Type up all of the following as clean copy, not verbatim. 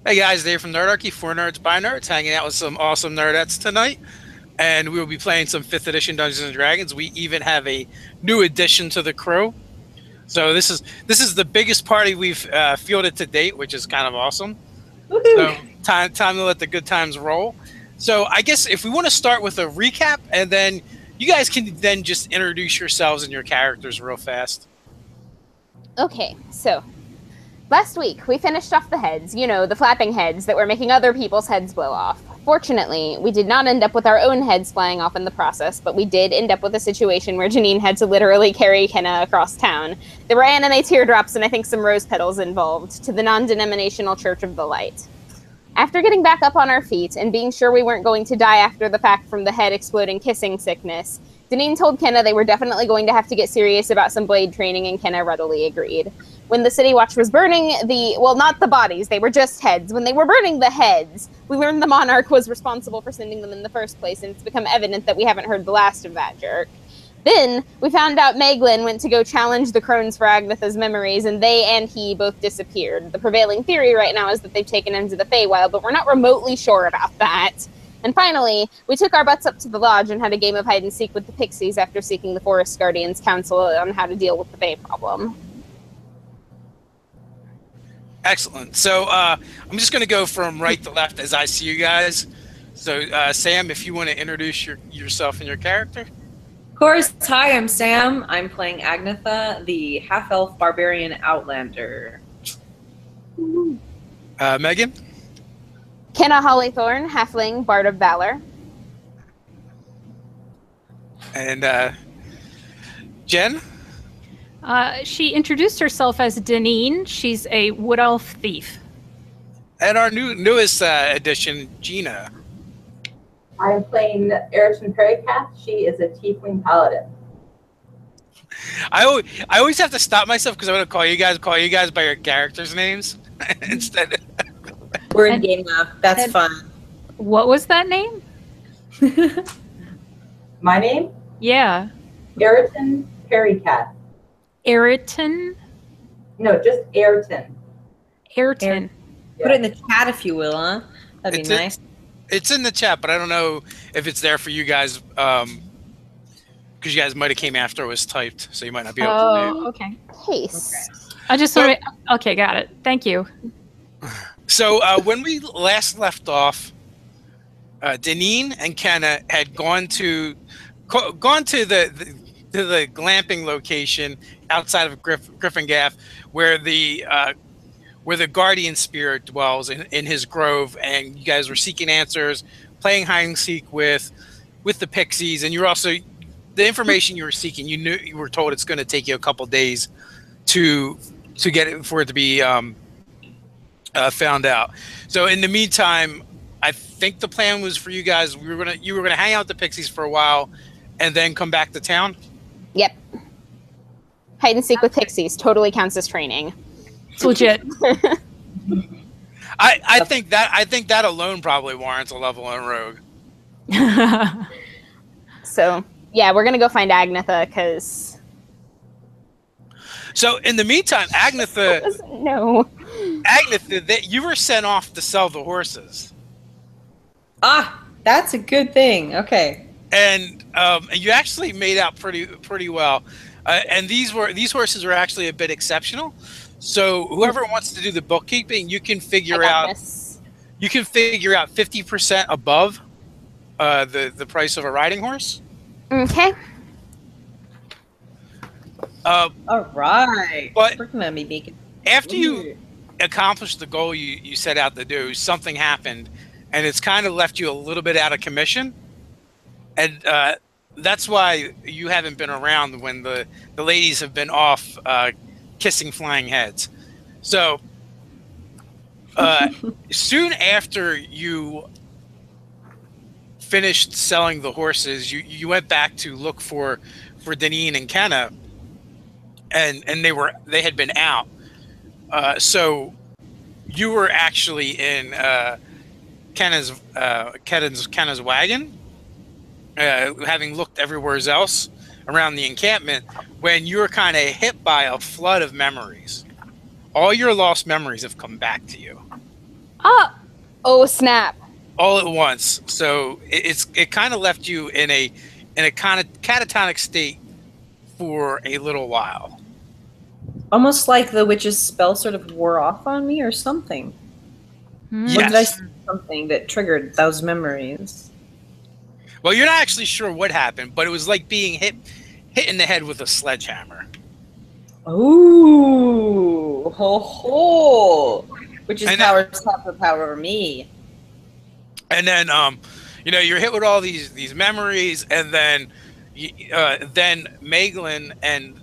Hey guys, Dave from Nerdarchy, for nerds by nerds, hanging out with some awesome nerdettes tonight, and we will be playing some 5th edition Dungeons and Dragons. We even have a new addition to the crew. So this is the biggest party we've fielded to date, which is kind of awesome. Woohoo! So time to let the good times roll. So I guess if we want to start with a recap, and then you guys can then just introduce yourselves and your characters real fast. Okay, so last week we finished off the heads, the flapping heads that were making other people's heads blow off. Fortunately, we did not end up with our own heads flying off in the process, but we did end up with a situation where Janine had to literally carry Kenna across town. There were anime teardrops and I think some rose petals involved to the non-denominational Church of the Light. After getting back up on our feet and being sure we weren't going to die after the fact from the head exploding kissing sickness, Deneen told Kenna they were definitely going to have to get serious about some blade training, and Kenna readily agreed. When the City Watch was burning not the bodies, they were just heads. When they were burning the heads, we learned the Monarch was responsible for sending them in the first place, and it's become evident that we haven't heard the last of that jerk. Then, we found out Meglin went to go challenge the crones for Agnetha's memories, and they and he both disappeared. The prevailing theory right now is that they've taken him to the Feywild, but we're not remotely sure about that. And finally, we took our butts up to the lodge and had a game of hide-and-seek with the Pixies after seeking the Forest Guardian's counsel on how to deal with the Fey problem. Excellent. So I'm just going to go from right to left as I see you guys. So Sam, if you want to introduce yourself and your character. Of course, hi, I'm Sam. I'm playing Agnetha, the half-elf barbarian outlander. Megan? Kenna Hollythorn, halfling, bard of valor. And Jen? She introduced herself as Deneen. She's a wood elf thief. And our newest addition, Gina. I'm playing Erishan Perrycath. She is a tiefling paladin. I always have to stop myself because I'm going to call you guys by your characters' names instead. We're in game now. That's fun. What was that name? My name? Yeah. Erishan Perrycath. Ayrton? No, just Ayrton. Ayrton. Put it in the chat if you will, huh? That'd be nice. It's in the chat, but I don't know if it's there for you guys because you guys might have came after it was typed, so you might not be able to read. Oh, okay. Case. Okay. I just saw it. Okay, got it. Thank you. So when we last left off, Deneen and Kenna had gone to the glamping location outside of Gryphongaffe, where the guardian spirit dwells in his grove, and you guys were seeking answers, playing hide and seek with the Pixies, and you're also the information you were seeking. You were told it's going to take you a couple days to get it for it to be found out. So in the meantime, I think the plan was for you guys. You were gonna hang out with the Pixies for a while, and then come back to town. Yep. Hide and seek with Pixies totally counts as training. It's legit. I think that alone probably warrants a level in Rogue. So yeah, we're gonna go find Agnetha because. So in the meantime, Agnetha, you were sent off to sell the horses. Ah, that's a good thing. Okay. And you actually made out pretty well. And these horses were actually a bit exceptional. So whoever wants to do the bookkeeping, you can figure out 50% above the price of a riding horse. Okay. All right. But we're gonna be making. After you accomplished the goal you set out to do, something happened, and it's kind of left you a little bit out of commission. And that's why you haven't been around when the ladies have been off kissing flying heads. So soon after you finished selling the horses, you went back to look for Deneen and Kenna, and they had been out. So you were actually in Kenna's wagon, having looked everywhere else around the encampment, when you were kind of hit by a flood of memories. All your lost memories have come back to you. Oh, snap. all at once. So it kind of left you in a kind of catatonic state for a little while. Almost like the witch's spell sort of wore off on me or something. Or did I Yes. see something that triggered those memories? Well, you're not actually sure what happened, but it was like being hit in the head with a sledgehammer. Ooh, ho ho! Witch's And powers have the power over me. And then, you're hit with all these memories, and then Meglin and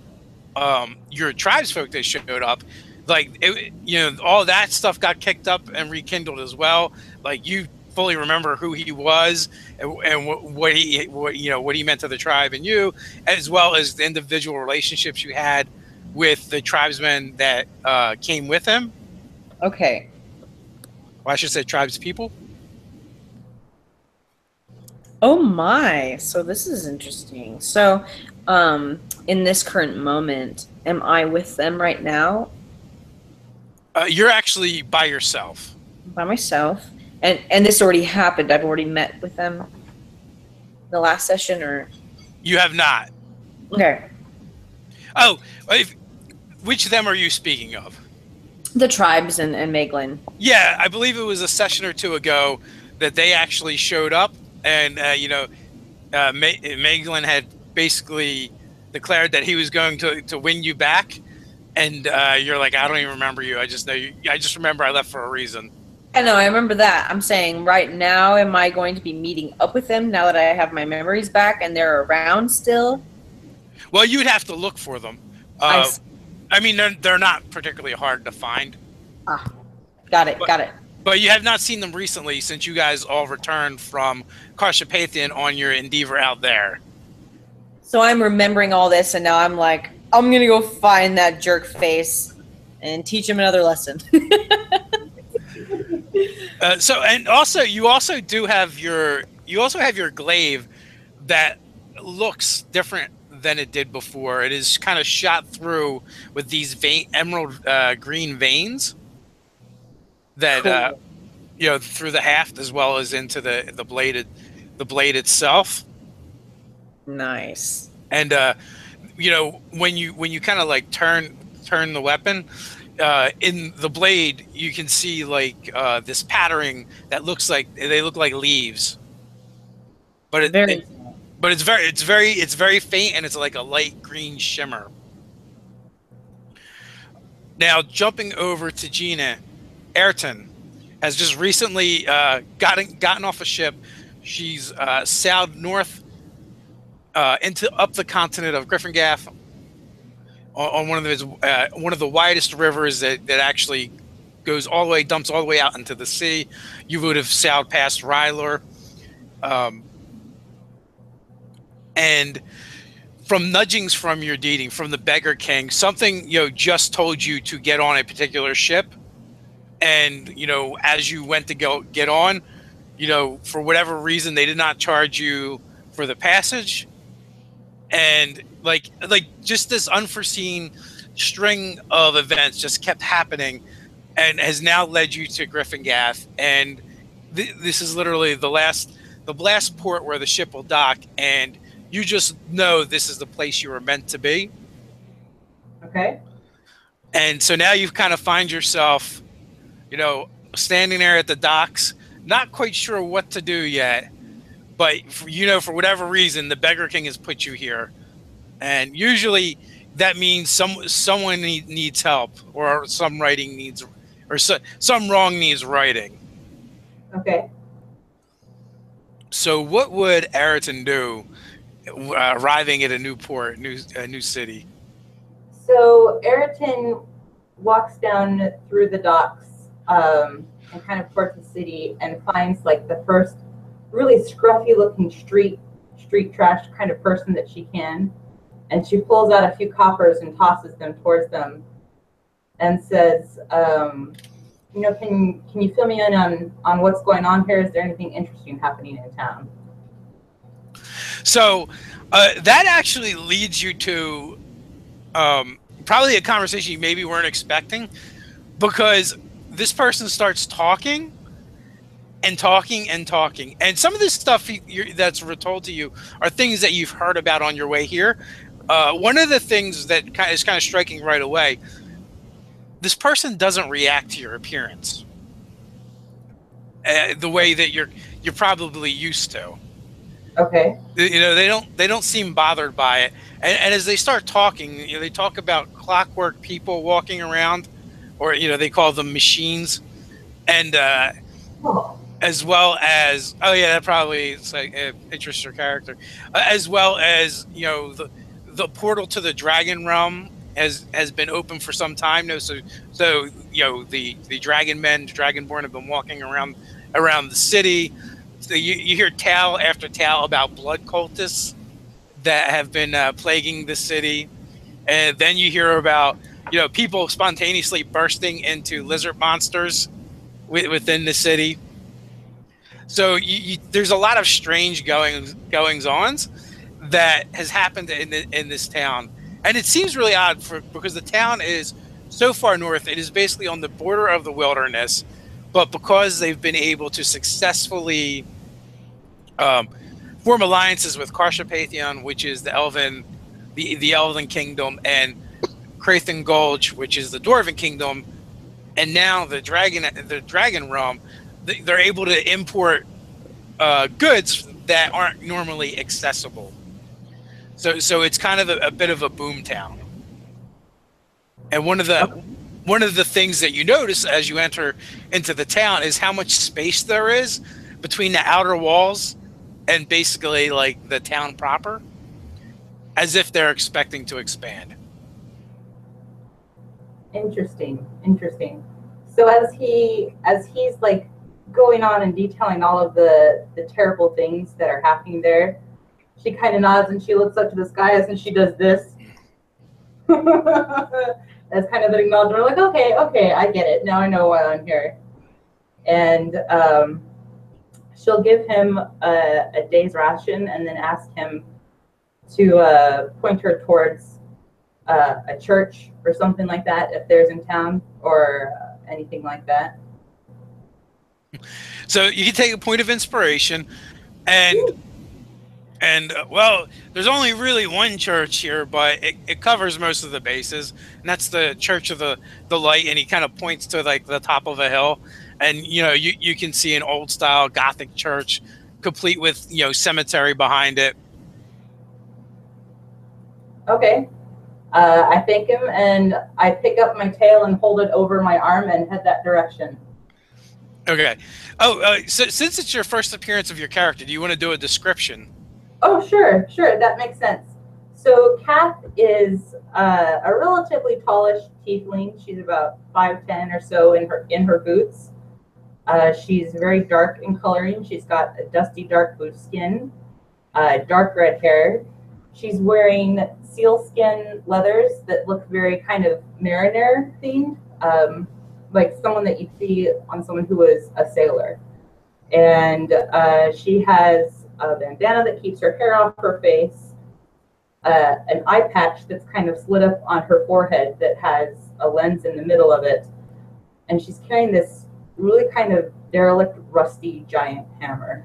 your tribesfolk that showed up, like all that stuff got kicked up and rekindled as well. Like you fully remember who he was and what he meant to the tribe and you, as well as the individual relationships you had with the tribesmen that came with him. Okay. Well, I should say tribes people. Oh my! So this is interesting. So, in this current moment, am I with them right now? You're actually by yourself. By myself? And this already happened. I've already met with them the last session, or You have not. okay. Oh, which of them are you speaking of? The tribes and Meglin. Yeah, I believe it was a session or two ago that they actually showed up, and Meglin had basically declared that he was going to win you back, and you're like, I don't even remember you. I just know you. I just remember I left for a reason. I know, I remember that. I'm saying right now, am I going to be meeting up with them now that I have my memories back and they're around still? Well, you'd have to look for them. I mean, they're not particularly hard to find. Got it. But you have not seen them recently since you guys all returned from Karshapathian on your endeavor out there. So I'm remembering all this, and now I'm like, I'm gonna go find that jerk face and teach him another lesson. You also have your glaive that looks different than it did before. It is kind of shot through with these emerald green veins that Cool. through the haft as well as into the blade itself. Nice. And when you kind of like turn the weapon, in the blade you can see like this patterning that looks like they look like leaves, but it's very faint, and it's like a light green shimmer. Now jumping over to Gina, Ayrton has just recently gotten off a ship. She's sailed north up the continent of Gryphongaffe on one of the widest rivers that actually dumps all the way out into the sea. You would have sailed past Rylor, and from nudgings from your deeding from the Beggar King, something just told you to get on a particular ship, and as you went to get on, for whatever reason they did not charge you for the passage. And like just this unforeseen string of events just kept happening and has now led you to Gryphongaffe. And this is literally the last port where the ship will dock, and you just know this is the place you were meant to be. Okay. And so now you kind of find yourself, standing there at the docks, not quite sure what to do yet. But, for whatever reason, the Beggar King has put you here. And usually that means someone needs help, or some writing needs, or some wrong needs righting. Okay. So what would Ayrton do arriving at a new port, a new city? So Ayrton walks down through the docks and kind of towards the city and finds like the first really scruffy looking street trash kind of person that she can, and she pulls out a few coppers and tosses them towards them and says, can you fill me in on what's going on here? Is there anything interesting happening in town? So that actually leads you to probably a conversation you maybe weren't expecting, because this person starts talking and talking and talking. And some of this stuff that's retold to you are things that you've heard about on your way here. One of the things that is kind of striking right away, this person doesn't react to your appearance the way that you're probably used to. Okay. You know, they don't seem bothered by it. And as they start talking, you know, they talk about clockwork people walking around, or, you know, they call them machines. And as well as, oh yeah, that probably is like interests your character. As well as, you know, the portal to the dragon realm has been open for some time now. So you know, the dragon men, the dragonborn have been walking around the city. So you hear tale after tale about blood cultists that have been plaguing the city, and then you hear about, you know, people spontaneously bursting into lizard monsters within the city. So there's a lot of strange goings-ons that has happened in this town, and it seems really odd because the town is so far north. It is basically on the border of the wilderness, but because they've been able to successfully form alliances with Carshapathion, which is the Elven kingdom, and Crathan Gulch, which is the Dwarven kingdom, and now the dragon realm, they're able to import goods that aren't normally accessible. So it's kind of a bit of a boom town. And one of the things that you notice as you enter into the town is how much space there is between the outer walls and basically like the town proper, as if they're expecting to expand. Interesting. So as he's like going on and detailing all of the terrible things that are happening there, she kind of nods and she looks up to the skies and she does this. That's kind of an acknowledgement. Like, okay, I get it. Now I know why I'm here. And she'll give him a day's ration and then ask him to point her towards a church or something like that, if there's in town, or anything like that. So you can take a point of inspiration, and well, there's only really one church here, but it covers most of the bases, and that's the Church of the Light. And he kind of points to like the top of a hill, and you know, you can see an old style Gothic church, complete with, you know, cemetery behind it. Okay. I thank him and I pick up my tail and hold it over my arm and head that direction. Okay. So since it's your first appearance of your character, do you want to do a description? Oh, sure. That makes sense. So Kath is a relatively tallish tiefling. She's about 5'10" or so in her boots. She's very dark in coloring. She's got a dusty dark blue skin, dark red hair. She's wearing sealskin leathers that look very kind of mariner themed, like someone that you'd see on someone who was a sailor. And she has a bandana that keeps her hair off her face, an eye patch that's kind of slid up on her forehead that has a lens in the middle of it. And she's carrying this really kind of derelict, rusty, giant hammer.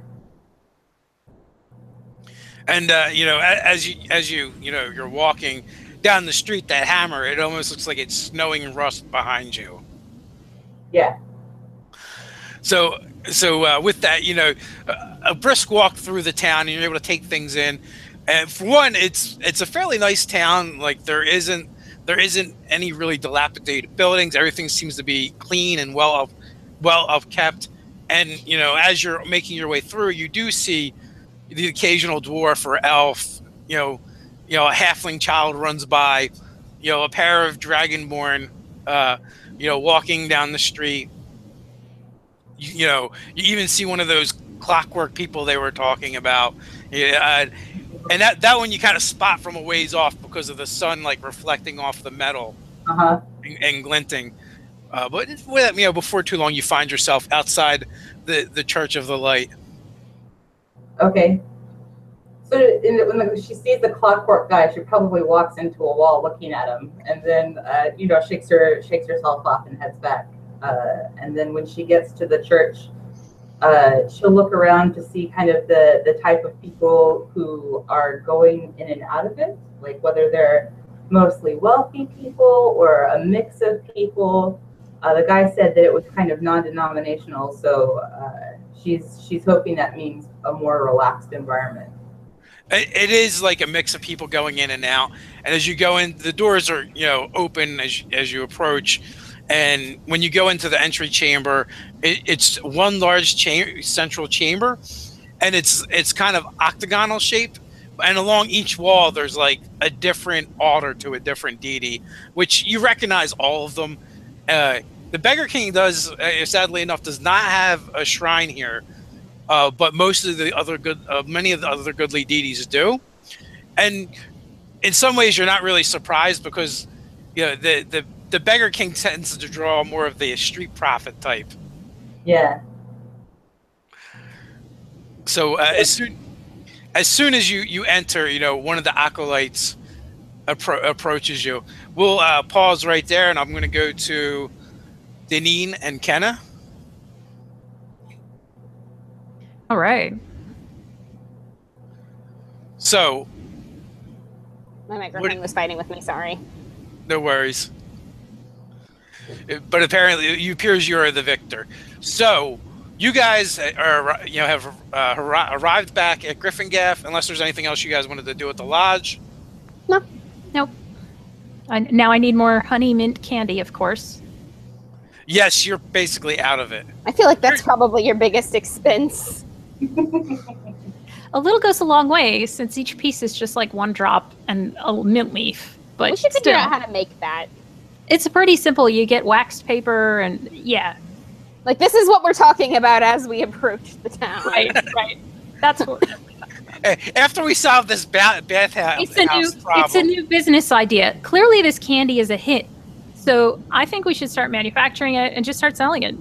And you know, as you know, you're walking down the street, that hammer, it almost looks like it's snowing rust behind you. Yeah. So with that, you know, a brisk walk through the town, and you're able to take things in. And for one, it's a fairly nice town. Like there isn't any really dilapidated buildings. Everything seems to be clean and well kept. And you know, as you're making your way through, you do see the occasional dwarf or elf, you know, a halfling child runs by, you know, a pair of dragonborn, you know, walking down the street. You know, you even see one of those clockwork people they were talking about. Yeah, and that one you kind of spot from a ways off because of the sun, like reflecting off the metal and glinting. But you know, before too long, you find yourself outside the Church of the Light. Okay. So when she sees the clockwork guy, she probably walks into a wall looking at him, and then you know, shakes herself off and heads back. And then when she gets to the church, she'll look around to see kind of the type of people who are going in and out of it, like whether they're mostly wealthy people or a mix of people. The guy said that it was kind of non-denominational, so she's hoping that means a more relaxed environment. It is like a mix of people going in and out, and as you go in, the doors are open as you approach, and when you go into the entry chamber, it's one large central chamber, and it's kind of octagonal shaped, and along each wall there's like a different altar to a different deity, which you recognize all of them. The Beggar King sadly enough, does not have a shrine here. But most of the other many of the other goodly deities do, and in some ways you're not really surprised because the Beggar King tends to draw more of the street prophet type. Yeah. So as soon as you enter, one of the acolytes approaches you. We'll pause right there, and I'm going to go to Deneen and Kenna. All right. So, My microphone was fighting with me, sorry. no worries. But apparently, it appears you are the victor. So, you guys are, have arrived back at Gryphongaffe. Unless there's anything else you guys wanted to do at the lodge. No. Nope. Now I need more honey mint candy, of course. Yes, you're basically out of it. I feel like that's probably your biggest expense. A little goes a long way, since each piece is just like one drop and a mint leaf. But We should figure still, out how to make that. it's pretty simple. You get waxed paper and yeah. Like, this is what we're talking about as we approach the town. Right. That's what. After we solve this bathhouse It's a new business idea. Clearly, this candy is a hit. So I think we should start manufacturing it and just start selling it.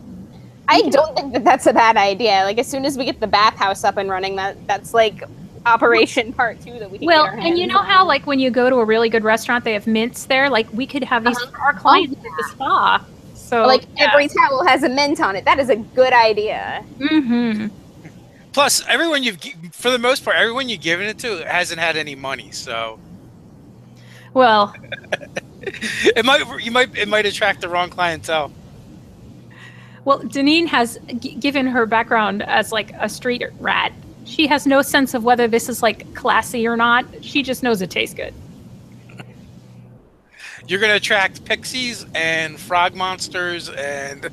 I don't think that that's a bad idea. Like, as soon as we get the bathhouse up and running, that's like Operation Part 2 that we can get our hands and you know how, like, when you go to a really good restaurant, they have mints there? Like, we could have these for our clients at the spa. So, like, every towel has a mint on it. That is a good idea. Mm-hmm. Plus, for the most part, everyone you've given it to hasn't had any money, so Well, it might attract the wrong clientele. Well, Deneen has given her background as like a street rat. She has no sense of whether this is like classy or not. She just knows it tastes good. You're going to attract pixies and frog monsters and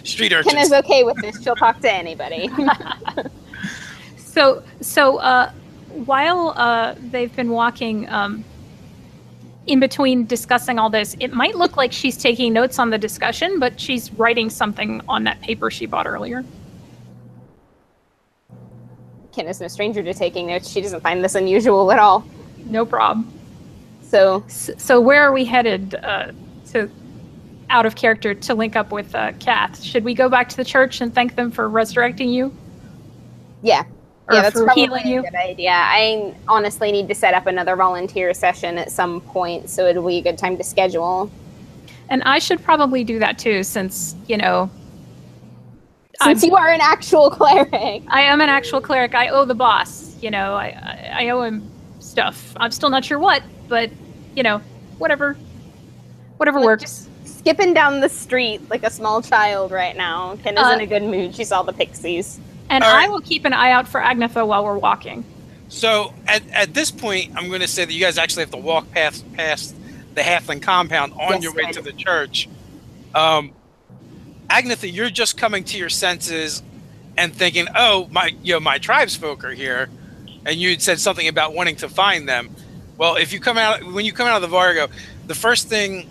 street urchins. Kenna's okay with this. She'll talk to anybody. So while they've been walking in between discussing all this, it might look like she's taking notes on the discussion, but she's writing something on that paper she bought earlier. Kenna's no stranger to taking notes. She doesn't find this unusual at all. No problem. So where are we headed to out of character to link up with Kath? Should we go back to the church and thank them for resurrecting you? yeah. Or Yeah, that's for probably healing you? a good idea. I honestly need to set up another volunteer session at some point, so it'll be a good time to schedule. And I should probably do that too, since, Since you are an actual cleric. I am an actual cleric. I owe the boss. I owe him stuff. I'm still not sure what, but, whatever Like, works. just skipping down the street like a small child right now. Kenna's in a good mood. She saw the pixies. And All right. I will keep an eye out for Agnetha while we're walking. So at this point, I'm going to say that you guys actually have to walk past the halfling compound on your way to the church. Agnetha, you're just coming to your senses and thinking, "Oh, my tribesfolk are here," and you said something about wanting to find them. Well, when you come out of the Vargo, the first thing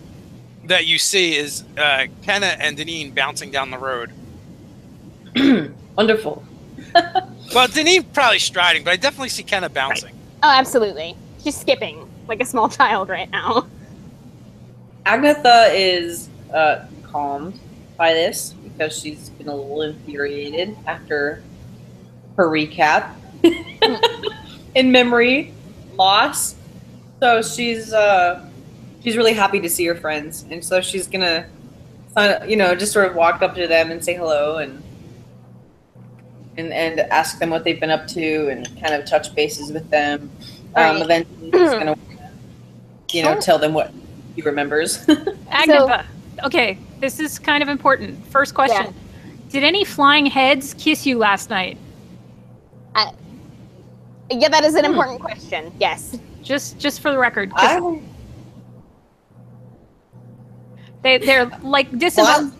that you see is Kenna and Deneen bouncing down the road. Wonderful. Well, Deneen probably striding, but I definitely see Kenna bouncing. Oh, absolutely. She's skipping like a small child right now. Agnetha is calmed by this because she's been a little infuriated after her recap in memory loss. So she's really happy to see her friends, and so she's gonna just sort of walk up to them and say hello and ask them what they've been up to and kind of touch bases with them. Right. Eventually, he's gonna, tell them what he remembers. Agatha, okay, this is kind of important. First question: Did any flying heads kiss you last night? Yeah, that is an important question. Yes. Just for the record. They're like disemboweled.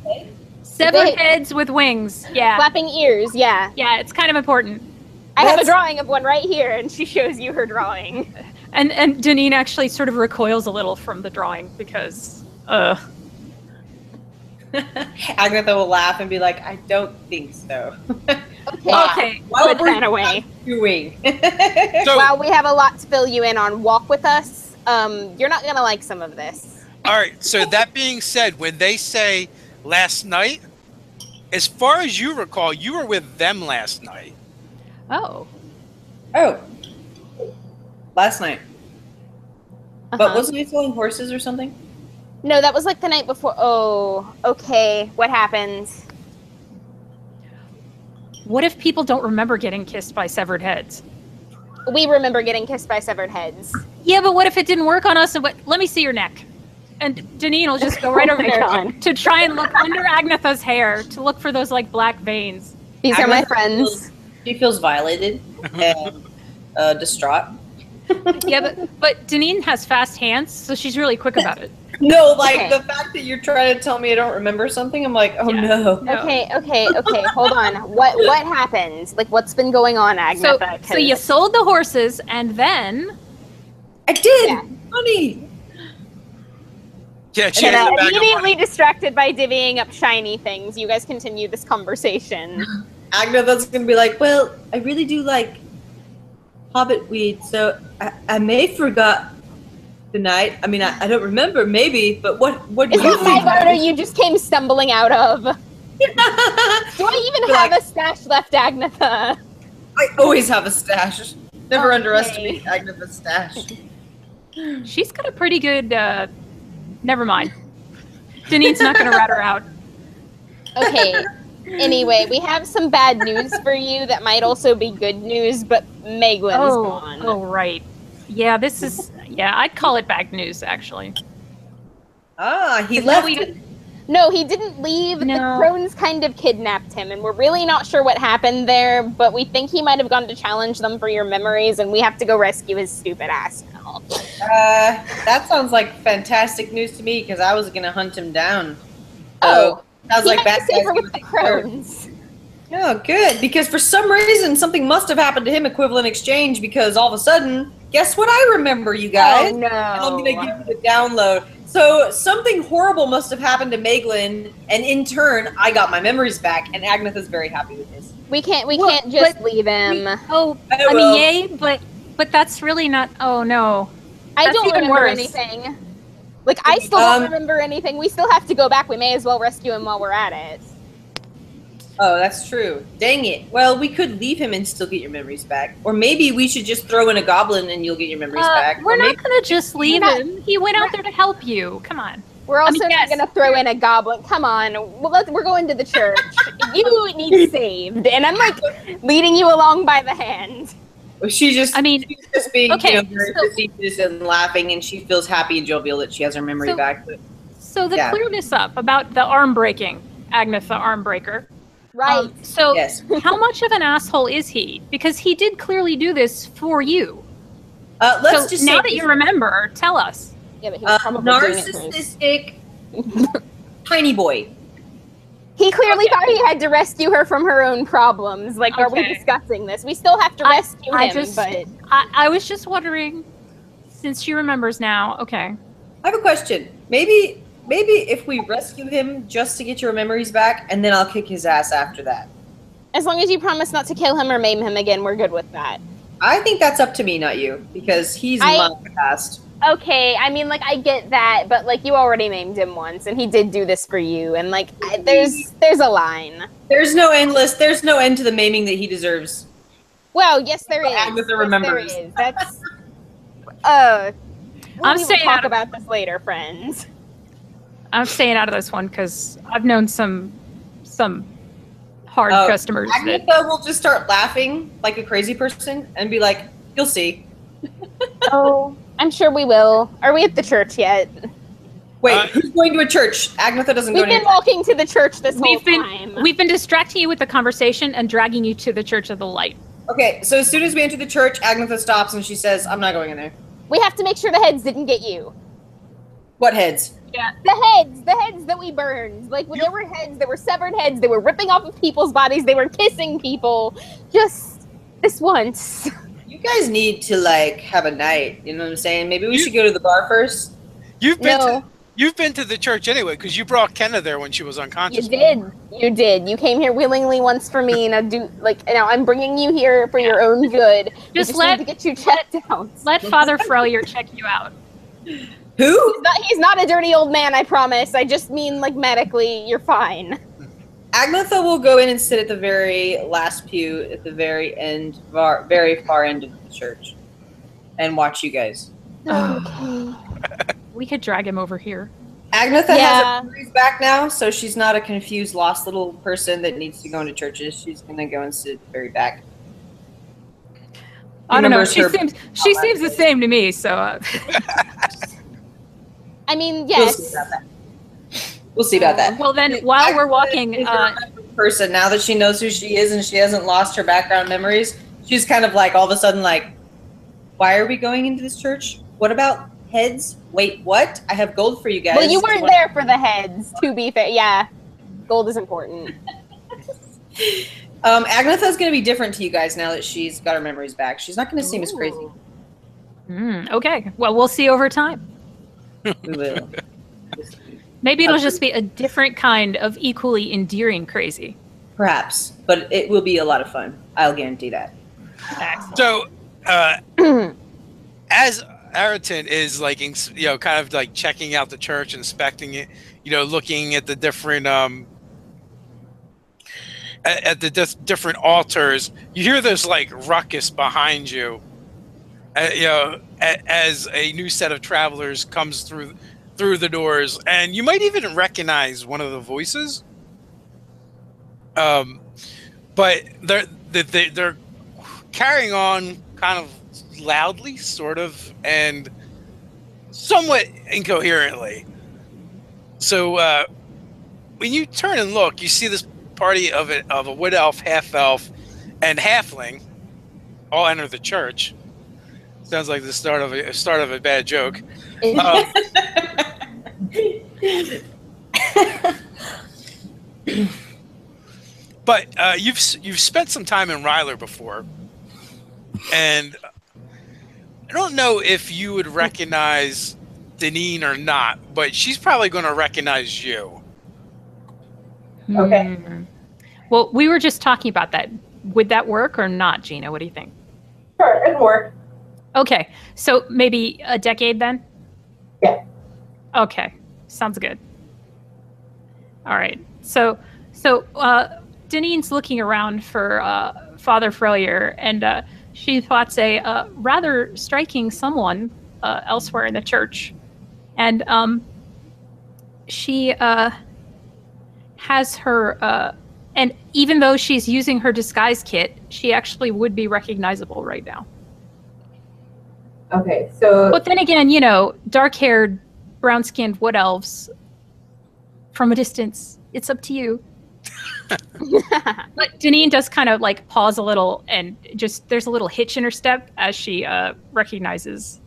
Severed heads with wings. Yeah. Flapping ears. Yeah. Yeah, it's kind of important. I have a drawing of one right here, and she shows you her drawing. And Deneen actually sort of recoils a little from the drawing because, Agatha will laugh and be like, "I don't think so." Okay. Put that away. Doing. So, While we have a lot to fill you in on, walk with us. You're not gonna like some of this. all right. So that being said, when they say last night, as far as you recall, you were with them last night. oh. Last night. But wasn't he selling horses or something? No, that was like the night before. Oh, okay. What happened? What if people don't remember getting kissed by severed heads? We remember getting kissed by severed heads. Yeah, but what if it didn't work on us? And let me see your neck. And Deneen will just go right over there to try and look under Agnetha's hair to look for those like black veins. These are my friends. She feels violated and distraught. Yeah, but Deneen has fast hands, so she's really quick about it. No, the fact that you're trying to tell me I don't remember something, I'm like, no. Okay. Hold on. What happened? Like, what's been going on, Agnetha? So you sold the horses, and then I did. Funny. Yeah, she and has a bag of immediately money. distracted by divvying up shiny things. You guys continue this conversation. Agnetha's gonna be like, well, I really do like hobbit weed, so I may have forgot the night. I mean, I don't remember, maybe, but what do Is you that think? my garter you just came stumbling out of? Do I even have a stash left, Agnetha? I always have a stash. Never Okay. underestimate Agnetha's stash. she's got a pretty good. Never mind. Deneen's not going to rat her out. Okay. Anyway, we have some bad news for you that might also be good news, but Meglin's gone. Oh, right. Yeah, this is. Yeah, I'd call it bad news, actually. He left. No, he didn't leave. No. The crones kind of kidnapped him, and we're really not sure what happened there, but we think he might have gone to challenge them for your memories, and we have to go rescue his stupid ass now. That sounds like fantastic news to me, because I was going to hunt him down. Oh. Sounds like bad guys safer do with the what they deserve. crones. Oh, good. Because for some reason, something must have happened to him equivalent exchange, because all of a sudden, guess what I remember, you guys? Oh, no. And I'm going to give you the download. So something horrible must have happened to Meglin, and in turn, I got my memories back, and Agnetha's very happy with this. We can't just leave him. I mean, yay, but that's really not. Oh no, I that's don't even remember worse. anything. Like, I still don't remember anything. We still have to go back. We may as well rescue him while we're at it. Oh, that's true. Dang it. Well, we could leave him and still get your memories back. Or maybe we should just throw in a goblin and you'll get your memories back. We're Or not maybe- going to just leave him. He went out there to help you. Come on. We're also mean, not yes. going to throw in a goblin. Come on. We're going to the church. You need saved. And I'm, like, leading you along by the hand. She's just, I mean, she's just being okay, very so- facetious and laughing, and she feels happy and jovial that she has her memory So- back. But So to Yeah. clear this up about the arm breaking, Agnetha arm breaker. Right. So Yes. how much of an asshole is he? Because he did clearly do this for you. let's So just now say that you remember, tell us. Yeah, but he was probably doing it for his- narcissistic tiny boy. He clearly thought he had to rescue her from her own problems. Like, are we Okay. discussing this? We still have to rescue I him, just- but... I was just wondering, since she remembers now. Okay. I have a question. Maybe if we rescue him just to get your memories back, and then I'll kick his ass after that. As long as you promise not to kill him or maim him again, we're good with that. I think that's up to me, not you, because he's I- my past. Okay, I mean, like, I get that, but, like, you already maimed him once, and he did do this for you, and, like, there's a line. There's no end to the maiming that he deserves. Well, yes, there is. Agatha Yes, there remembers. is. That's... we I'm will staying talk out of- about this later, friends. I'm staying out of this one because I've known some hard customers. Agatha will just start laughing like a crazy person and be like, "You'll see." Oh, I'm sure we will. Are we at the church yet? Wait, who's going to a church? Agatha doesn't go We've been walking to the church this whole time. We've been distracting you with the conversation and dragging you to the Church of the Light. Okay, so as soon as we enter the church, Agatha stops and she says, "I'm not going in there." We have to make sure the heads didn't get you. What heads? Yeah. The heads that we burned. Like, there were heads, there were severed heads, they were ripping off of people's bodies, they were kissing people. Just this once. You guys need to, like, have a night, you know what I'm saying? Maybe we should go to the bar first? You've been to the church anyway, because you brought Kenna there when she was unconscious. You did. You came here willingly once for me, and now I'm bringing you here for your own good. Just need to get you checked out. Let Father Frelier check you out. Who? He's not a dirty old man, I promise. I just mean, like, medically, you're fine. Agatha will go in and sit at the very last pew at the very end, very far end of the church, and watch you guys. Okay. We could drag him over here. Agatha has her memories back now, so she's not a confused, lost little person that needs to go into churches. She's going to go and sit very back. I don't know. She seems the same to me, so... I mean, yes. We'll see about that. Well, then, while we're walking... person, now that she knows who she is and she hasn't lost her background memories, she's kind of like, all of a sudden, like, why are we going into this church? What about heads? Wait, what? I have gold for you guys. Well, you weren't there for the heads, to be fair. Yeah, gold is important. Agatha's going to be different to you guys now that she's got her memories back. She's not going to seem as crazy. Okay, well, we'll see over time. We will. Maybe it'll just be a different kind of equally endearing crazy. Perhaps, but it will be a lot of fun. I'll guarantee that. So, as Ayrton is like, kind of like checking out the church, inspecting it, looking at the different different altars, you hear this like ruckus behind you. As a new set of travelers comes through the doors, and you might even recognize one of the voices. But they're carrying on kind of loudly, sort of, and somewhat incoherently. So when you turn and look, you see this party of a wood elf, half elf, and halfling all enter the church. Sounds like the start of a bad joke. But you've spent some time in Ryler before, and I don't know if you would recognize Deneen or not, but she's probably going to recognize you. Okay. Well, we were just talking about that. Would that work or not, Gina? What do you think? Sure, it'd work. Okay, so maybe a decade then? Yeah. Okay, sounds good. All right, so Deneen's looking around for Father Frelier, and she spots a rather striking someone elsewhere in the church, and she has her, and even though she's using her disguise kit, she actually would be recognizable right now. Okay, so... But then again, dark-haired, brown-skinned wood elves, from a distance, it's up to you. But Deneen does kind of like pause a little, and just there's a little hitch in her step as she recognizes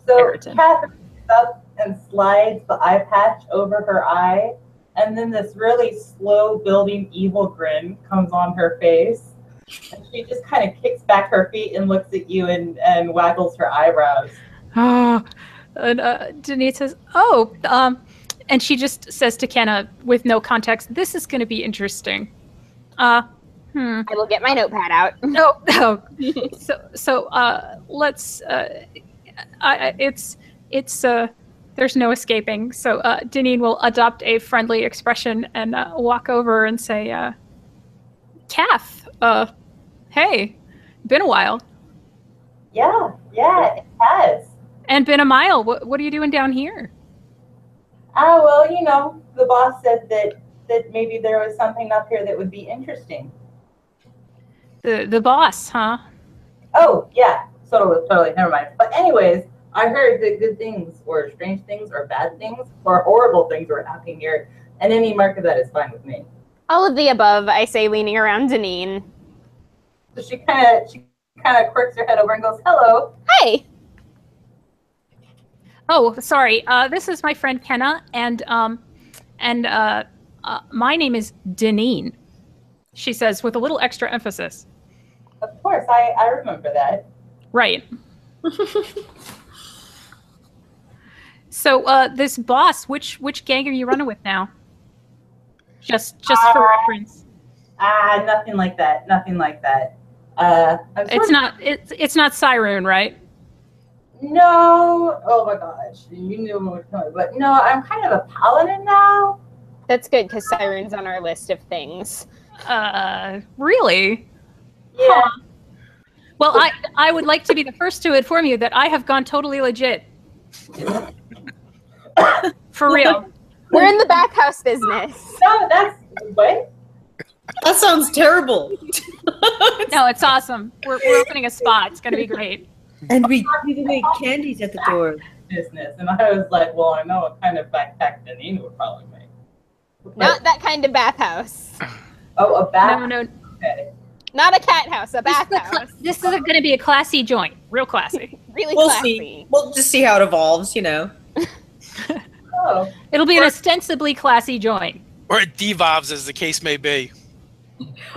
Ayrton. Catherine gets up and slides the eye patch over her eye, and then this really slow building evil grin comes on her face. And she just kind of kicks back her feet and looks at you and waggles her eyebrows. Oh, and Deneen says, and she just says to Kenna with no context, "This is going to be interesting." I will get my notepad out. No. So let's. It's there's no escaping. So Deneen will adopt a friendly expression and walk over and say, "Kath, hey, been a while." Yeah, it has. And been a mile. What are you doing down here? Well, you know, the boss said that maybe there was something up here that would be interesting. The boss, huh? Oh, yeah. Totally. Never mind. But anyways, I heard that good things or strange things or bad things or horrible things were happening here. And any mark of that is fine with me. All of the above, I say, leaning around Deneen. So she kind of quirks her head over and goes, "Hello." Hi. Oh, sorry. This is my friend Kenna, and my name is Deneen. She says with a little extra emphasis. Of course, I remember that. Right. So, this boss, which gang are you running with now? Just for reference. Nothing like that. Nothing like that. It's not Cyrune, right? No. Oh my gosh, you knew what was coming. But no, I'm kind of a paladin now. That's good because Cyrune's on our list of things. Really? Yeah. Huh. Well, I would like to be the first to inform you that I have gone totally legit. For real. We're in the back house business. No, that's what? That sounds terrible. No, it's awesome. We're opening a spot. It's going to be great. And we give away candies at the door. Business, and I was like, well, I know what kind of backpack Deneen would probably make. Not that kind of bathhouse. Oh, a bath. No. Okay. Not a cat house, a bathhouse. This is going to be a classy joint. Real classy. Really We'll classy. see. We'll just see how it evolves, you know. Oh. It'll be an ostensibly classy joint. Or it devolves, as the case may be.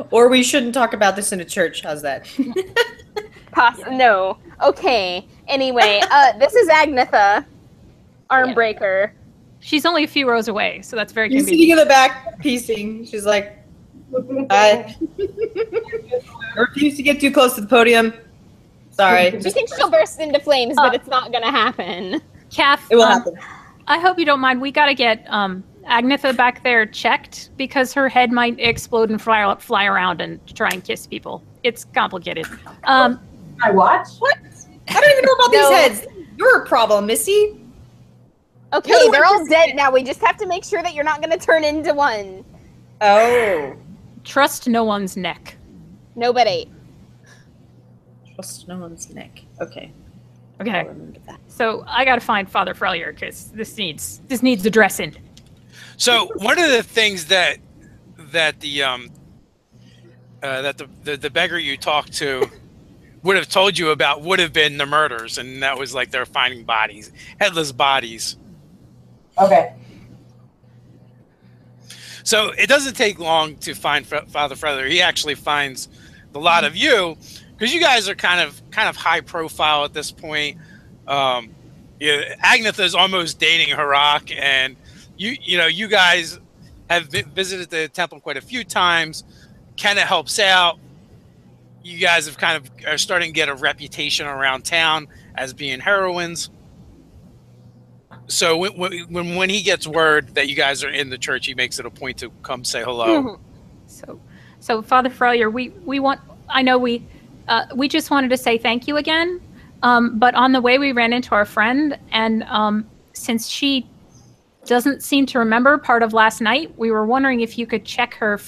Or we shouldn't talk about this in a church. How's that? No. Okay. Anyway, this is Agnetha, Armbreaker. She's only a few rows away, so that's very You're convenient. sitting in the back, piecing. She's like, I refuse to get too close to the podium. Sorry. She thinks she'll burst into flames, but it's not gonna happen. Kath, It will happen. I hope you don't mind. We got to get Agnetha back there checked because her head might explode and fly around and try and kiss people. It's complicated. My watch? What? I don't even know about these heads. Your problem, Missy. Okay, You're the they're one all who's dead now. We just have to make sure that you're not gonna turn into one. Oh. Trust no one's neck. Nobody. Trust no one's neck. Okay. I'll Okay. remember that. So I got to find Father Frelier because this needs addressing. So one of the things that the beggar you talked to would have told you about would have been the murders, and that was like they're finding bodies, headless bodies. Okay. So it doesn't take long to find Father Frelier. He actually finds the lot of you, because you guys are kind of high profile at this point. Agnetha is almost dating Harak, and you guys have visited the temple quite a few times. Kenna helps out. You guys have are starting to get a reputation around town as being heroines. So when he gets word that you guys are in the church, he makes it a point to come say hello. Mm-hmm. So Father Frelier, we just wanted to say thank you again. But on the way we ran into our friend, and since she doesn't seem to remember part of last night, we were wondering if you could check her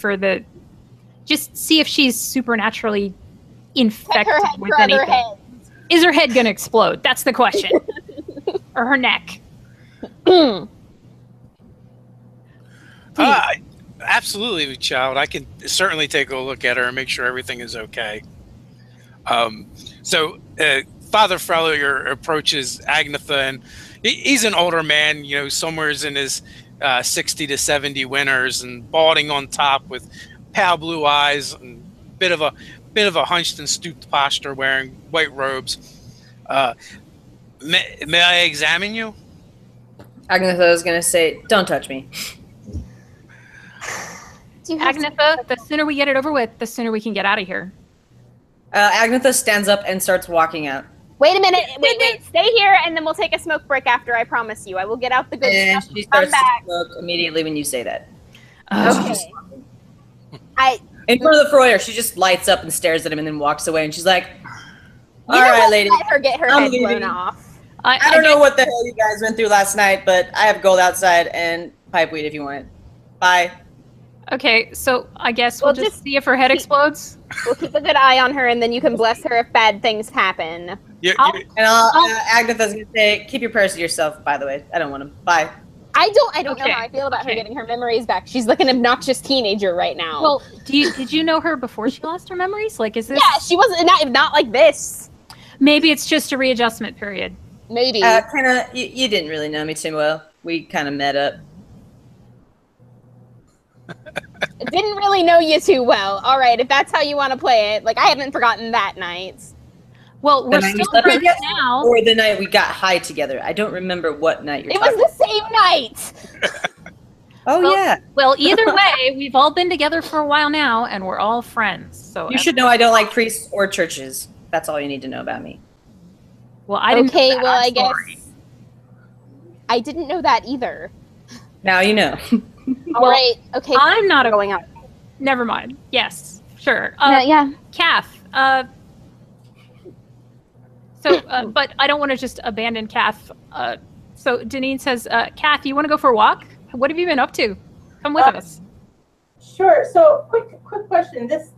just see if she's supernaturally infected with anything. Is her head gonna explode? That's the question. Or her neck. Absolutely, child. I can certainly take a look at her and make sure everything is okay. So Father Frelier approaches Agnetha, and he's an older man, somewhere in his 60 to 70 winters, and balding on top with pale blue eyes and bit of a hunched and stooped posture, wearing white robes. May I examine you? Agnetha is going to say, don't touch me. Agnetha, the sooner we get it over with, the sooner we can get out of here. Agnetha stands up and starts walking out. Wait a minute. Wait. Stay here, and then we'll take a smoke break after, I promise you. I will get out the good And stuff. she Come starts back. to smoke immediately when you say that. Okay. In front of the Frelier, she just lights up and stares at him and then walks away, and she's like, all You know right, what? lady. Let her get her I'm head blown leaving. off. I don't know what the hell you guys went through last night, but I have gold outside and pipeweed if you want it. Bye. Okay, so I guess we'll just see if her head explodes. We'll keep a good eye on her, and then you can bless her if bad things happen. Agatha's gonna say, keep your prayers to yourself, by the way. I don't want them. Bye. I don't know how I feel about her getting her memories back. She's like an obnoxious teenager right now. Well, did you know her before she lost her memories? Like, is this? Yeah, she wasn't not like this. Maybe it's just a readjustment period. Maybe. You didn't really know me too well. We kind of met up. Didn't really know you too well. All right, if that's how you want to play it. Like, I haven't forgotten that night. Well, we're still friends now. Or the night we got high together. I don't remember what night you're talking about. It was the same night. Yeah. Well, either way, we've all been together for a while now, and we're all friends. So you should know I don't like priests or churches. That's all you need to know about me. Well, I didn't. Okay, well, I guess I didn't know that either. Now you know. All right. Okay. I'm not going out. Never mind. Yes. Sure. Yeah. Kath. But I don't want to just abandon Kath. So Deneen says, Kath, you want to go for a walk? What have you been up to? Come with us. Sure. So quick question. This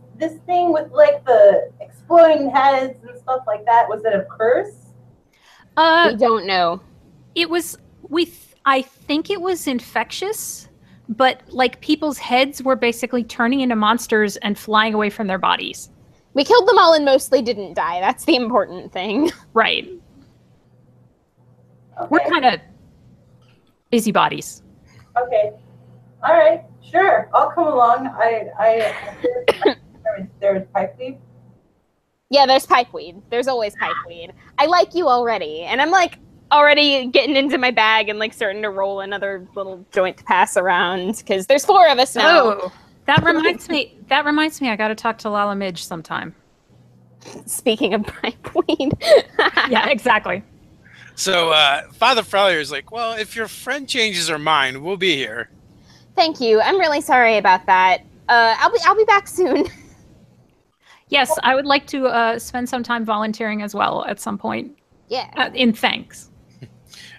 thing with like the exploding heads and stuff like that, was it a curse? We don't know. It was. I think it was infectious, but like people's heads were basically turning into monsters and flying away from their bodies. We killed them all and mostly didn't die. That's the important thing. Right. Okay. We're kind of busybodies. Okay. All right. Sure. I'll come along. There's pipeweed. Yeah, there's pipeweed. There's always pipeweed. I like you already. And I'm like already getting into my bag and like starting to roll another little joint to pass around because there's 4 of us now. Oh, that reminds me. I got to talk to Lala Midge sometime. Speaking of pipeweed. Yeah, exactly. So Father Frelier is like, well, if your friend changes her mind, we'll be here. Thank you. I'm really sorry about that. I'll be back soon. Yes, I would like to spend some time volunteering as well at some point. Yeah. In thanks.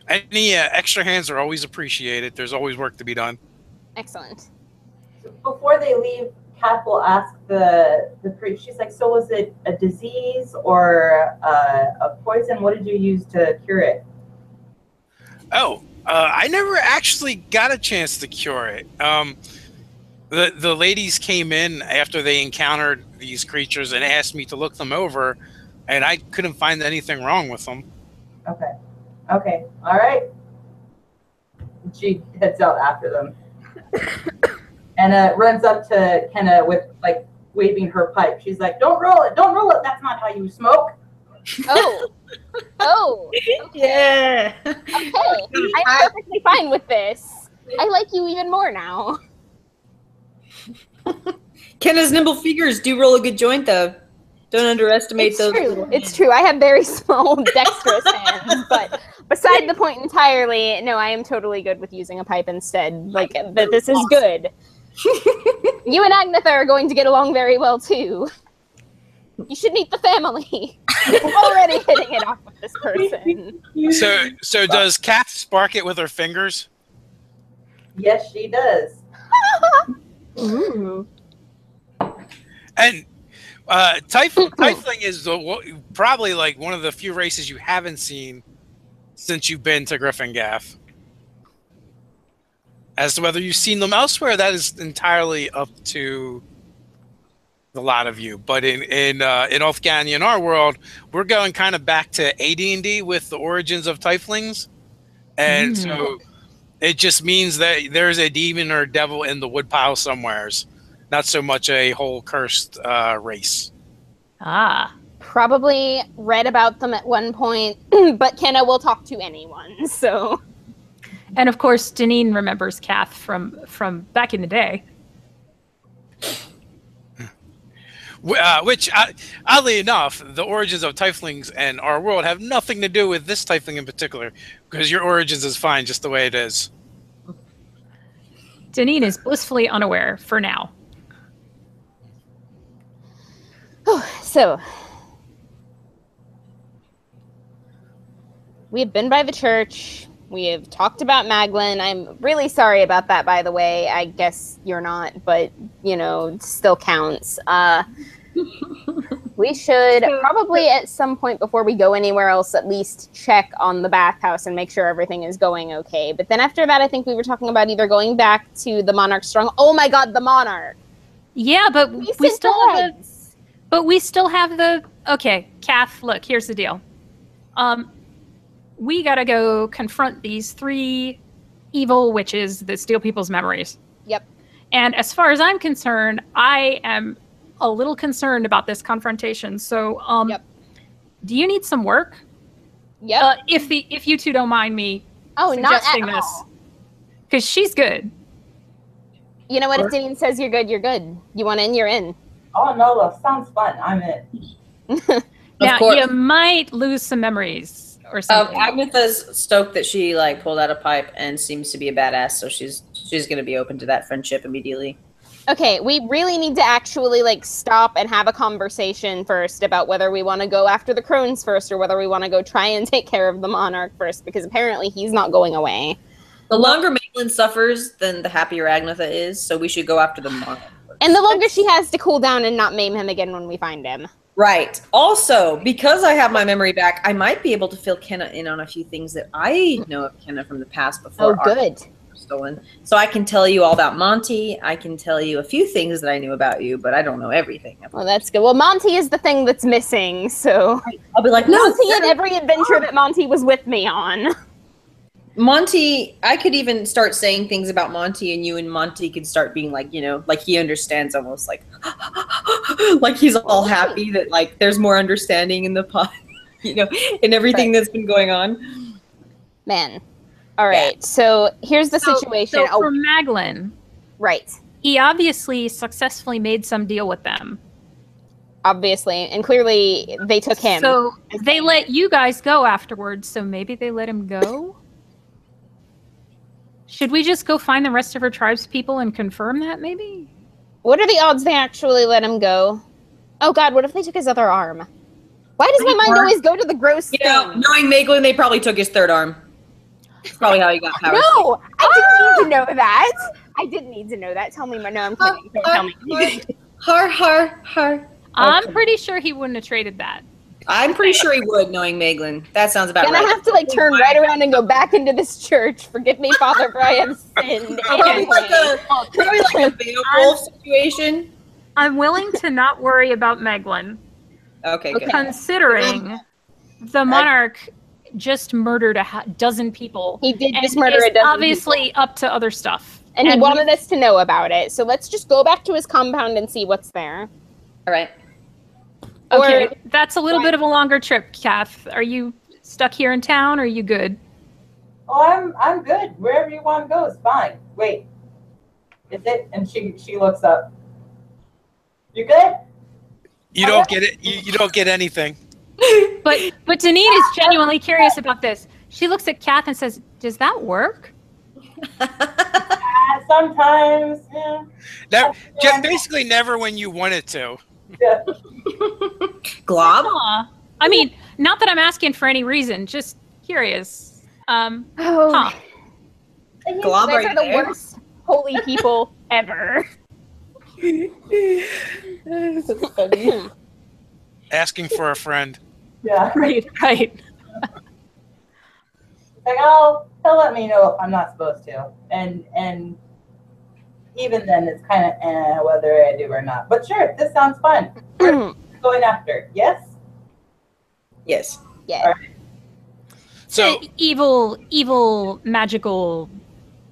Any extra hands are always appreciated. There's always work to be done. Excellent. Before they leave, Kath will ask the priest. She's like, so was it a disease or a poison? What did you use to cure it? Oh, I never actually got a chance to cure it. The ladies came in after they encountered these creatures and asked me to look them over, and I couldn't find anything wrong with them. Okay. All right. She heads out after them. And runs up to Kenna with like waving her pipe. She's like, "Don't roll it! Don't roll it! That's not how you smoke." Oh. Okay. Yeah. Okay. I'm perfectly fine with this. I like you even more now. Kenna's nimble fingers do roll a good joint, though. Don't underestimate those. It's true. I have very small, dexterous hands, but beside the point entirely, no, I am totally good with using a pipe instead. Like, this is good. You and Agnetha are going to get along very well, too. You should meet the family. I'm already hitting it off with this person. So does Kath spark it with her fingers? Yes, she does. Ooh. And Tiefling is probably like one of the few races you haven't seen since you've been to Gryphongaffe. As to whether you've seen them elsewhere, that is entirely up to the lot of you. But in Ulfgania, in our world, we're going kind of back to AD&D with the origins of Tieflings. And so it just means that there's a demon or devil in the woodpile somewheres. Not so much a whole cursed race. Probably read about them at one point, but Kenna will talk to anyone, so... And of course, Deneen remembers Kath from back in the day. Which, oddly enough, the origins of Tieflings and our world have nothing to do with this Tiefling in particular, because your origins is fine just the way it is. Deneen is blissfully unaware for now. So, We have been by the church. We have talked about Maglin. I'm really sorry about that, by the way. I guess you're not, but, it still counts. We should probably at some point before we go anywhere else at least check on the bathhouse and make sure everything is going okay. But then after that, I think we were talking about either going back to the Monarch Strong. Oh my god, the Monarch! Yeah, but we still have the... Okay, Kath, look, here's the deal. We gotta go confront these 3 evil witches that steal people's memories. Yep. And as far as I'm concerned, I am a little concerned about this confrontation. So, yep. Do you need some work? Yep. If you two don't mind me suggesting not at all. Because she's good. You know what? If Deneen says you're good, you're good. You want in, you're in. Oh, no, look, sounds fun. I'm in. Now, you might lose some memories or something. Agatha's stoked that she, pulled out a pipe and seems to be a badass, so she's going to be open to that friendship immediately. Okay, we really need to actually, stop and have a conversation first about whether we want to go after the crones first or whether we want to go try and take care of the Monarch first, because apparently he's not going away. The longer Maitland suffers, then the happier Agatha is, so we should go after the Monarch first. And the longer she has to cool down and not maim him again when we find him. Right. Also, because I have my memory back, I might be able to fill Kenna in on a few things that I know of Kenna from the past before. Oh, good. Stolen. So I can tell you all about Monty. I can tell you a few things that I knew about you, but I don't know everything. Well, that's good. Well, Monty is the thing that's missing, so I'll be like, Monty in every adventure that Monty was with me on. Monty, I could even start saying things about Monty, and you and Monty could start being like he understands almost like he's all happy that there's more understanding in the pod, in everything that's been going on. Man. All right, yeah. So here's the situation. So for Maglin, right? He obviously successfully made some deal with them. Obviously, and clearly they took him. So they let you guys go afterwards. So maybe they let him go. Should we just go find the rest of her tribespeople and confirm that? Maybe. What are the odds they actually let him go? Oh God, what if they took his other arm? Why does my mind always go to the gross thing? Knowing Maglin, they probably took his third arm. That's probably how he got powers. No, I didn't need to know that. I didn't need to know that. Tell me, no, I'm kidding. Don't tell me. Har. I'm pretty sure he wouldn't have traded that. I'm pretty sure he would, knowing Maglin. That sounds about right. And I have to turn right around and go back into this church. Forgive me, Father, for I have sinned. Probably like a Beowulf situation. I'm willing to not worry about Maglin. Okay, good. Considering the Monarch just murdered a dozen people. He did just murder a dozen obviously people. Up to other stuff. And he wanted us to know about it. So let's just go back to his compound and see what's there. All right. Okay, that's a little bit of a longer trip, Kath. Are you stuck here in town, or are you good? Oh, I'm good. Wherever you want to go is fine. Wait. Is it? And she looks up. You good? You don't get it. You don't get anything. But Deneen is genuinely curious about this. She looks at Kath and says, "Does that work?" Sometimes, yeah. Basically, never when you want it to. Yeah. Glob? I mean, not that I'm asking for any reason, just curious. Glob, you guys are the worst holy people ever. That's funny. Asking for a friend. Yeah. Right. He'll let me know if I'm not supposed to. And even then, it's kind of whether I do or not. But sure, this sounds fun. We're going after. Yes? Yes. Yeah. All right. So evil, magical,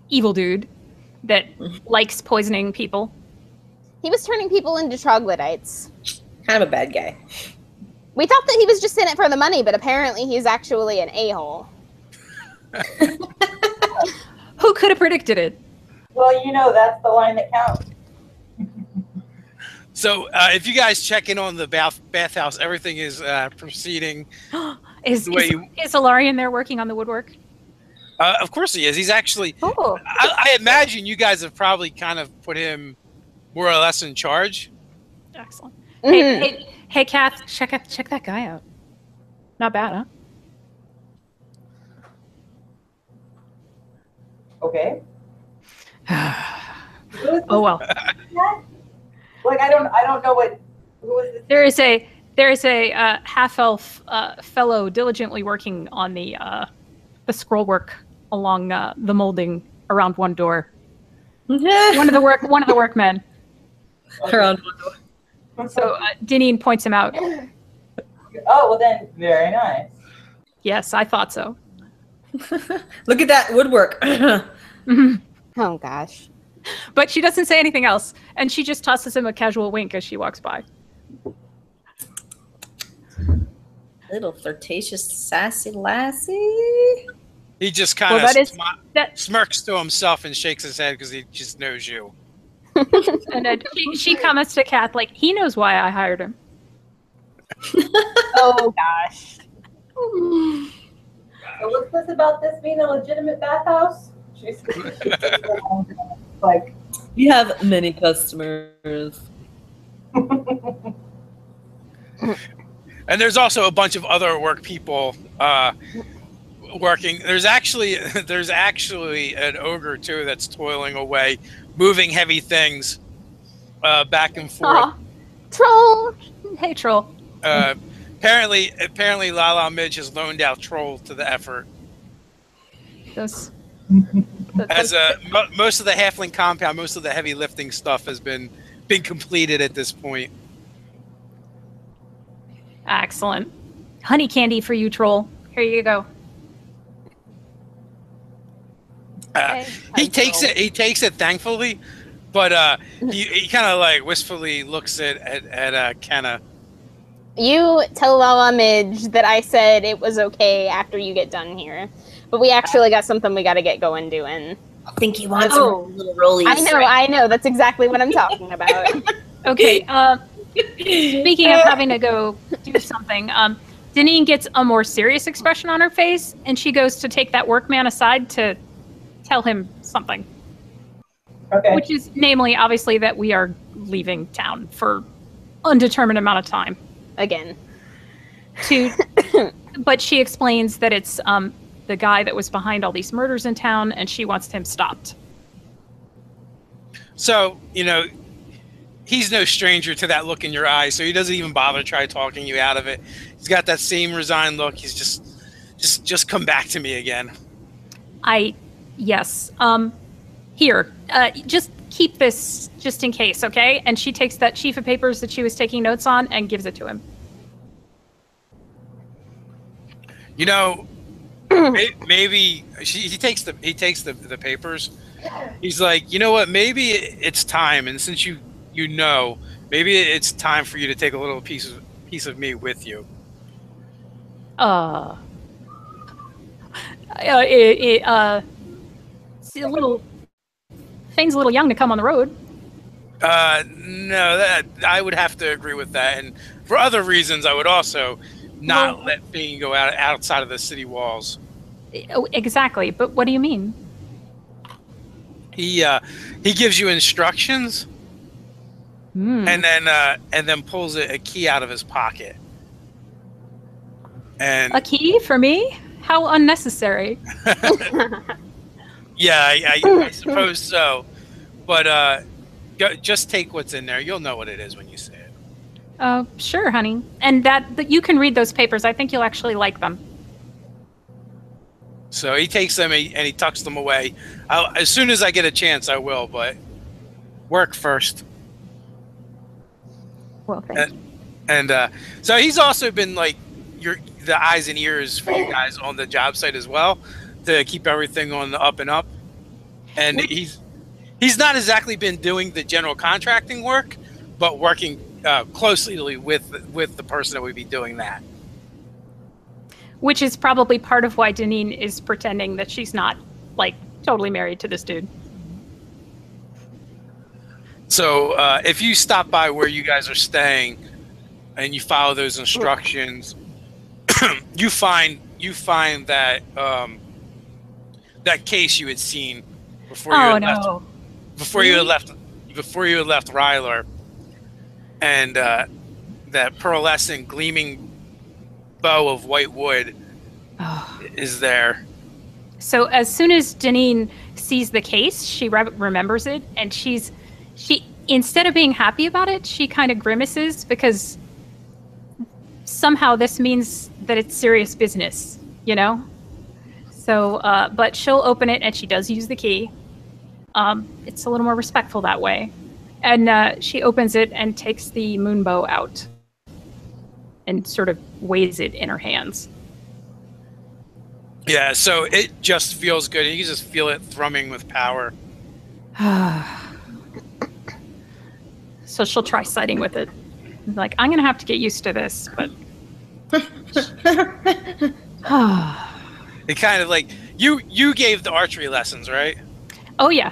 evil dude that likes poisoning people. He was turning people into troglodytes. Kind of a bad guy. We thought that he was just in it for the money, but apparently he's actually an a-hole. Who could have predicted it? Well, that's the line that counts. So if you guys check in on the bathhouse, everything is proceeding. Is Ilarion there working on the woodwork? Of course he is. He's actually... Oh. I imagine you guys have probably kind of put him more or less in charge. Excellent. Hey, Kath, check that guy out. Not bad, huh? Okay. Oh well. Like I don't know what. Who is this? There is a half elf fellow diligently working on the scroll work along the molding around one door. One of the workmen. Okay. Around one door. So Dineen points him out. Oh well, then very nice. Yes, I thought so. Look at that woodwork. Oh gosh. But she doesn't say anything else, and she just tosses him a casual wink as she walks by. Little flirtatious, sassy lassie. He just kind of that smirks to himself and shakes his head because he just knows you. And then she comments to Kath, like, he knows why I hired him. Oh gosh. So what's this about this being a legitimate bathhouse? She's like, You have many customers. And there's also a bunch of other work people working. There's actually an ogre too that's toiling away, moving heavy things back and forth. Aw. Troll. Hey, troll. Apparently, Lala Midge has loaned out Troll to the effort. Those, As most of the halfling compound, most of the heavy lifting stuff has been completed at this point. excellent. Honey candy for you, troll. Here you go. He takes it thankfully, but he kind of like wistfully looks at Kenna. You tell Lala Midge that I said it was okay after you get done here. But we actually got something we got to get going doing. I think he wants Oh. little rollies. I know. That's exactly what I'm talking about. Okay, speaking of having to go do something, Dineen gets a more serious expression on her face, and she goes to take that workman aside to tell him something. okay. Which is, namely, obviously, that we are leaving town for undetermined amount of time. Again. But she explains that it's the guy that was behind all these murders in town, and she wants him stopped. So, he's no stranger to that look in your eyes, so he doesn't even bother to try talking you out of it. He's got that same resigned look. He's just come back to me again. Yes. Here, just keep this just in case, okay? And she takes that sheaf of papers that she was taking notes on and gives it to him. Maybe he takes the papers. He's like, you know what? Maybe it's time, and since maybe it's time for you to take a little piece of me with you. It's a little thing's a little young to come on the road. No, that I would have to agree with that, and for other reasons, I would also not let Thing go outside of the city walls. Oh, exactly, but what do you mean? He gives you instructions, and then pulls a key out of his pocket. And A key for me? How unnecessary. yeah, I suppose so. But just take what's in there. You'll know what it is when you see it. Oh, sure, honey. And that you can read those papers. I think you'll actually like them. So he takes them and he tucks them away. As soon as I get a chance, I will. But work first. Well, thank you. And so he's also been like the eyes and ears for you guys on the job site as well to keep everything on the up and up. And he's not exactly been doing the general contracting work, but working closely with the person that would be doing that. Which is probably part of why Dineen is pretending that she's not, like, totally married to this dude. So if you stop by where you guys are staying and you follow those instructions, you find that that case you had seen before you had left Ryler, and that pearlescent gleaming bow of white wood is there. So as soon as Deneen sees the case, she remembers it, and she instead of being happy about it, she kind of grimaces because somehow this means that it's serious business, you know? So, but she'll open it, and she does use the key. It's a little more respectful that way. And she opens it and takes the moonbow out and sort of weighs it in her hands. Yeah, so it just feels good. You can just feel it thrumming with power. So she'll try sighting with it. Like, I'm going to have to get used to this, but... It kind of like, you gave the archery lessons, right? Oh, yeah.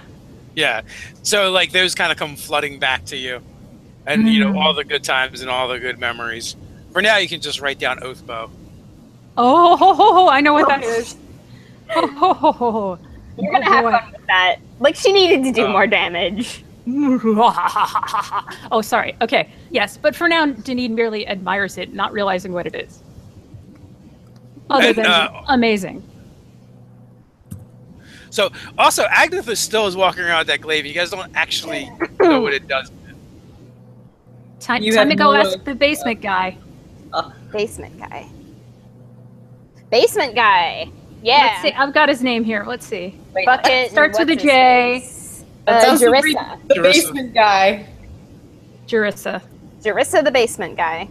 Yeah. So, like, those kind of come flooding back to you. And, you know, all the good times and all the good memories. For now, you can just write down Oathbow. Oh, I know what that is. Oh, You're gonna have fun with that. Like, she needed to do more damage. Oh, sorry. Okay. Yes, but for now, Deneen merely admires it, not realizing what it is. Other than amazing. So, also, Agnetha still is walking around with that glaive. You guys don't actually know what it does. Time to go ask the basement guy. Basement guy. Basement guy. Yeah. Let's see. I've got his name here. Let's see. Wait, Bucket. Starts with a J. Jarissa. The basement guy. Jarissa. Jarissa, the basement guy.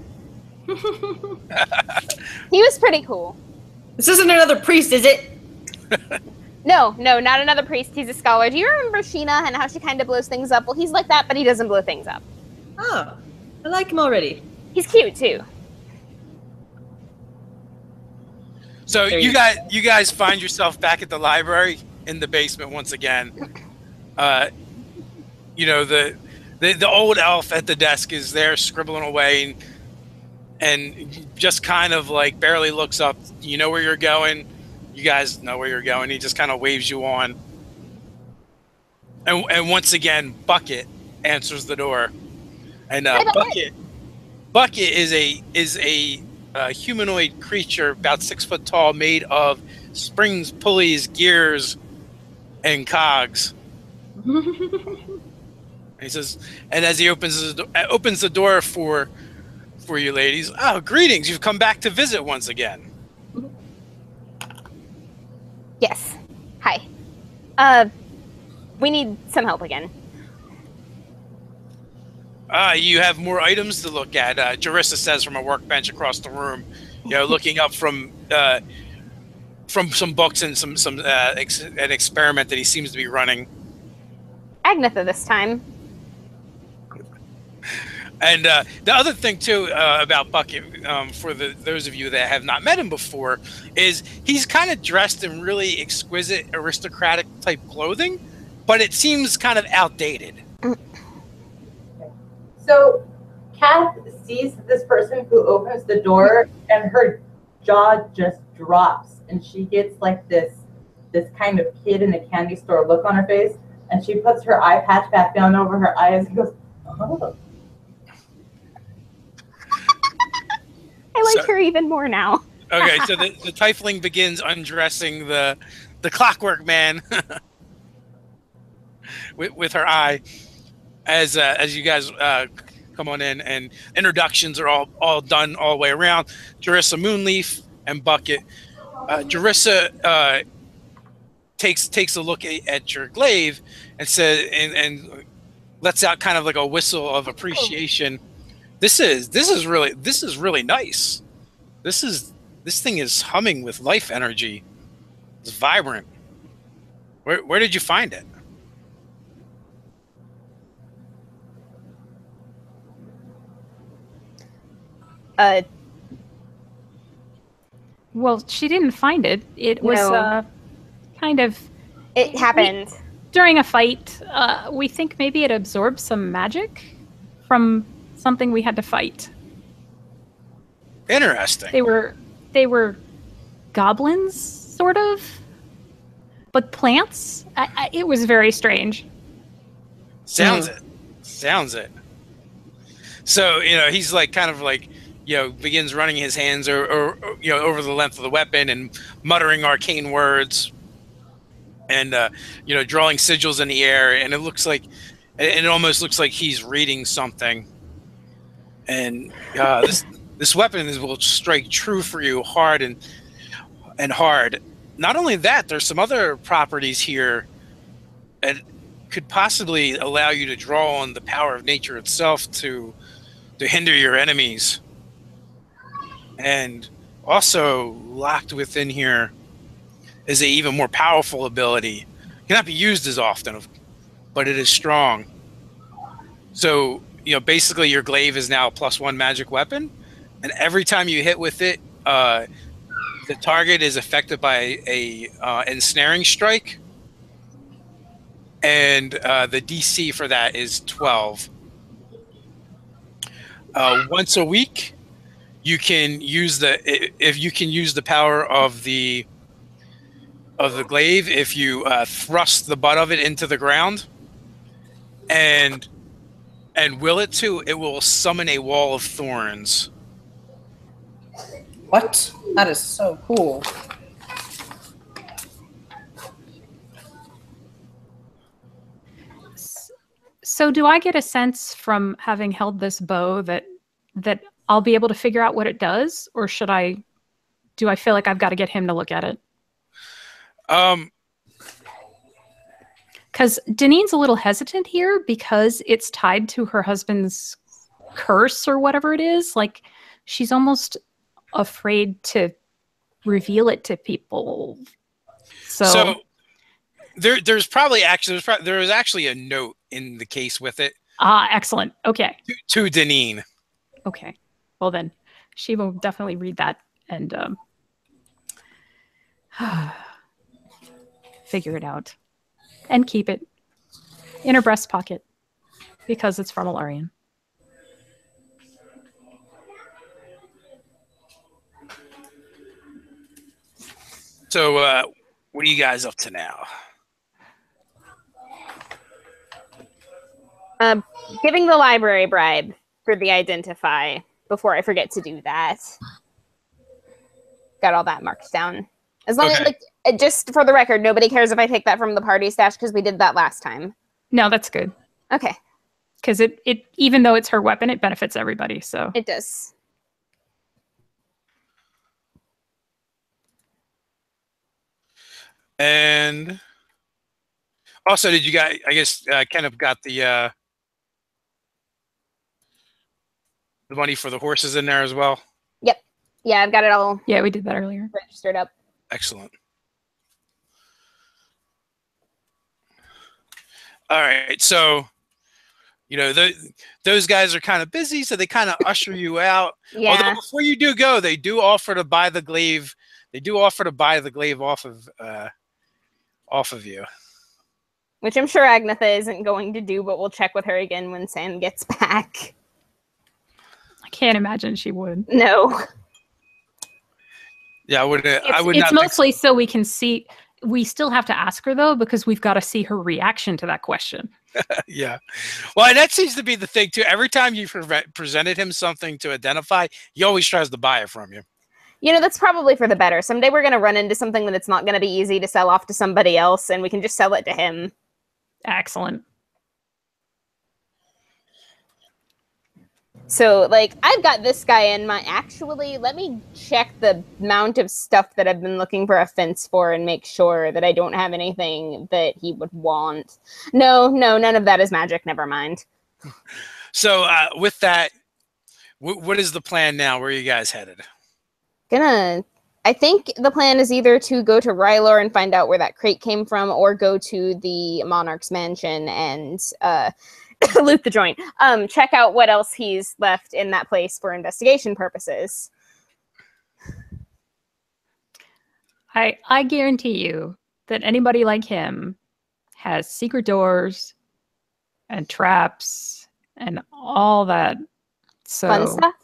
He was pretty cool. This isn't another priest, is it? No, not another priest. He's a scholar. Do you remember Sheena and how she kind of blows things up? Well, he's like that, but he doesn't blow things up. Oh, I like him already. He's cute, too. So you guys find yourself back at the library in the basement once again. You know, the old elf at the desk is there scribbling away and just kind of like barely looks up. You know where you're going. You guys know where you're going. He just kind of waves you on. And once again, Bucket answers the door. And Bucket is a humanoid creature about 6 foot tall, made of springs, pulleys, gears, and cogs. And he says, and as he opens the door for you ladies, oh, greetings! You've come back to visit once again. Yes. Hi. We need some help again. You have more items to look at. Jarissa says from a workbench across the room, you know, looking up from some books and an experiment that he seems to be running. Agnetha this time. And the other thing too about Bucket, for those of you that have not met him before, is he's kind of dressed in really exquisite aristocratic type clothing, but it seems kind of outdated. So, Kath sees this person who opens the door, and her jaw just drops, and she gets like this kind of kid in a candy store look on her face, and she puts her eye patch back down over her eyes and goes, "Oh." I like her even more now. Okay, so the tiefling begins undressing the clockwork man with her eye. As you guys come on in, and introductions are all done all the way around. Jarissa, Moonleaf, and Bucket. Jarissa takes a look at your glaive and says, and lets out kind of like a whistle of appreciation. This is really nice. This thing is humming with life energy. It's vibrant. Where did you find it? Well, she didn't find it. It was kind of... It happened. During a fight, we think maybe it absorbed some magic from something we had to fight. Interesting. They were goblins, sort of, but plants. It was very strange. Sounds it. So, you know, he's like kind of like, you know, begins running his hands or you know, over the length of the weapon and muttering arcane words. and drawing sigils in the air, and it almost looks like he's reading something. And this weapon will strike true for you, hard and hard. Not only that, there's some other properties here that could possibly allow you to draw on the power of nature itself to hinder your enemies. And also locked within here is an even more powerful ability. It cannot be used as often, but it is strong. So, basically your glaive is now a +1 magic weapon, and every time you hit with it, the target is affected by a ensnaring strike, and the DC for that is 12. Once a week, you can use the power of the glaive if you thrust the butt of it into the ground and will it to, it will summon a wall of thorns. What? That is so cool. So do I get a sense from having held this bow that I'll be able to figure out what it does, or do I feel like I've got to get him to look at it? Because Denine's a little hesitant here because it's tied to her husband's curse or whatever it is. Like, she's almost afraid to reveal it to people. So there's probably there was actually a note in the case with it. Ah, excellent. Okay. To Denine. Okay. Well then, she will definitely read that and figure it out and keep it in her breast pocket because it's from Alarian. So, what are you guys up to now? Giving the library bribe for the identify before I forget to do that. Got all that marked down. As long as, just for the record, nobody cares if I take that from the party stash because we did that last time. No, that's good. Okay. Because it even though it's her weapon, it benefits everybody. So it does. And also, did you guys? I guess kind of got the money for the horses in there as well. Yep. Yeah, I've got it all. Yeah, we did that earlier. Registered up. Excellent. All right, so those guys are kind of busy, so they kind of usher you out. Yeah. Although before you do go, they do offer to buy the glaive. They do offer to buy the glaive off of you. Which I'm sure Agnetha isn't going to do, but we'll check with her again when Sam gets back. I can't imagine she would. No. Yeah, I would. It's mostly so we can see. We still have to ask her though, because we've got to see her reaction to that question. Yeah. Well, and that seems to be the thing too. Every time you presented him something to identify, he always tries to buy it from you. That's probably for the better. Someday we're going to run into something that it's not going to be easy to sell off to somebody else, and we can just sell it to him. Excellent. So, I've got this guy in my... Actually, let me check the amount of stuff that I've been looking for a fence for and make sure that I don't have anything that he would want. No, none of that is magic. Never mind. So, with that, what is the plan now? Where are you guys headed? I think the plan is either to go to Rylor and find out where that crate came from, or go to the Monarch's mansion and... loot the joint. Check out what else he's left in that place for investigation purposes. I guarantee you that anybody like him has secret doors and traps and all that. So fun stuff?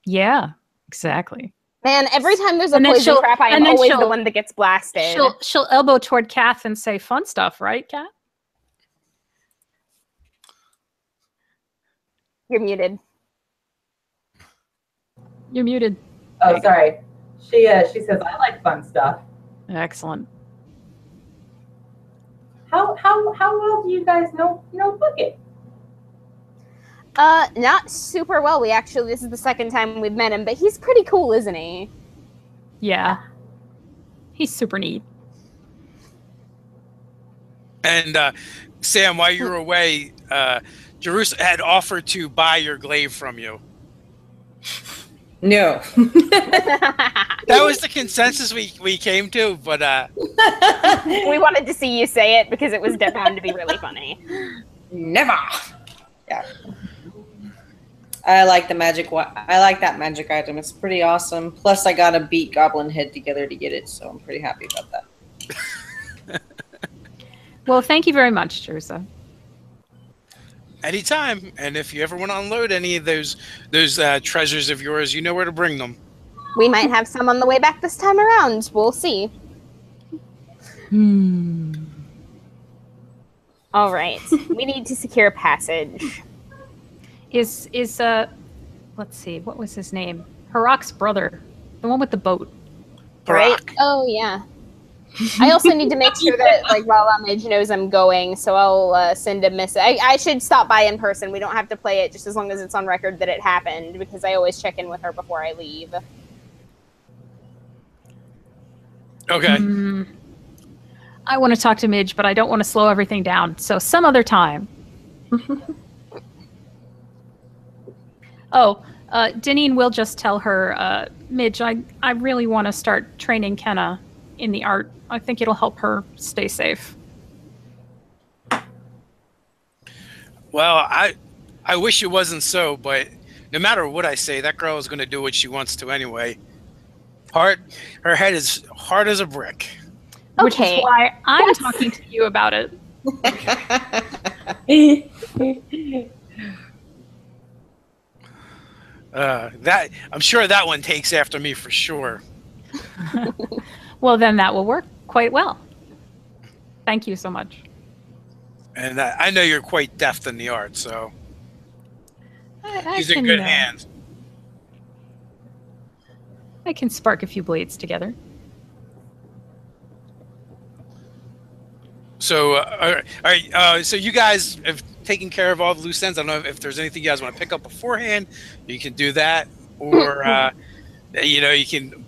Yeah, exactly. Man, every time there's a poison trap, I am always the one that gets blasted. She'll elbow toward Kath and say fun stuff, right, Kath? You're muted. You're muted. Oh, sorry. She says, I like fun stuff. Excellent. how well do you guys know Bucket? Not super well. This is the second time we've met him, but he's pretty cool, isn't he? Yeah. He's super neat. And Sam, while you were away, Jerusalem had offered to buy your glaive from you. No. That was the consensus we came to, but We wanted to see you say it because it was bound to be really funny. Never. Yeah. I like the magic. I like that magic item. It's pretty awesome. Plus, I got to beat Goblin Head together to get it, so I'm pretty happy about that. Well, thank you very much, Jersa. anytime. And if you ever want to unload any of those treasures of yours, you know where to bring them. We might have some on the way back this time around. We'll see. All right. We need to secure passage. Is let's see, what was his name? Harak's brother, the one with the boat. Right? Oh yeah. I also need to make sure that Ralamage knows I'm going, so I'll send a message. I should stop by in person. We don't have to play it just as long as it's on record that it happened, because I always check in with her before I leave. Okay. I want to talk to Midge, but I don't want to slow everything down. So some other time. Deneen will just tell her, Midge, I really want to start training Kenna in the art. I think it'll help her stay safe. Well, I wish it wasn't so, but no matter what I say, that girl is going to do what she wants to anyway. Her head is hard as a brick. Okay. Which is why I'm talking to you about it. That I'm sure that one takes after me for sure. Well, then that will work quite well. Thank you so much. And I know you're quite deft in the art, so she's in can, good hands. I can spark a few blades together. So, all right. So you guys have taken care of all the loose ends. I don't know if there's anything you guys want to pick up beforehand. You can do that, or you can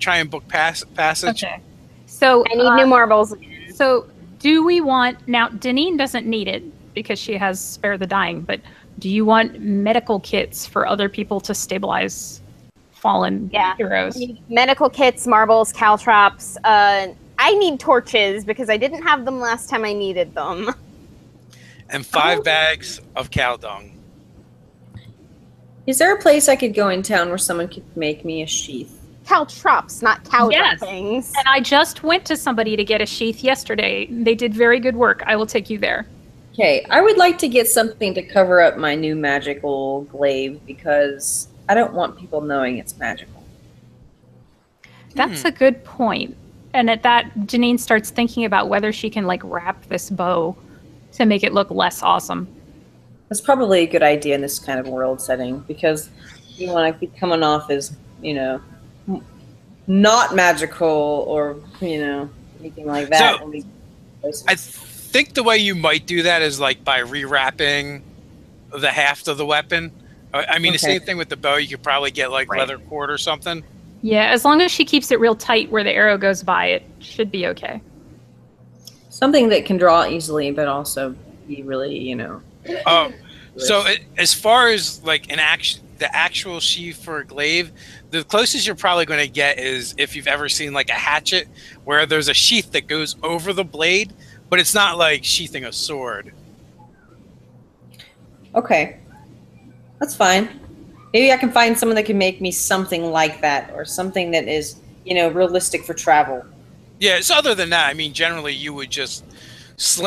try and book passage. Okay. So I need new marbles. So do we want now? Deneen doesn't need it because she has Spare the Dying. But do you want medical kits for other people to stabilize fallen heroes? I need medical kits, marbles, caltrops. I need torches because I didn't have them last time I needed them. And 5 bags of cow dung. Is there a place I could go in town where someone could make me a sheath? Caltrops, not cow Yes. things. And I just went to somebody to get a sheath yesterday. They did very good work. I will take you there. Okay, I would like to get something to cover up my new magical glaive because I don't want people knowing it's magical. That's a good point. And at that, Janine starts thinking about whether she can wrap this bow to make it look less awesome. That's probably a good idea in this kind of world setting because you want to be coming off as, not magical or, anything like that. So, I think the way you might do that is by rewrapping the haft of the weapon. I mean, the same thing with the bow. You could probably get leather cord or something. Yeah, as long as she keeps it real tight where the arrow goes by, it should be okay. Something that can draw easily, but also be really, So as far as the actual sheath for a glaive, the closest you're probably going to get is if you've ever seen a hatchet, where there's a sheath that goes over the blade, but it's not like sheathing a sword. Okay, that's fine. Maybe I can find someone that can make me something like that, or something that is, realistic for travel. Yeah, so other than that, I mean, generally you would just,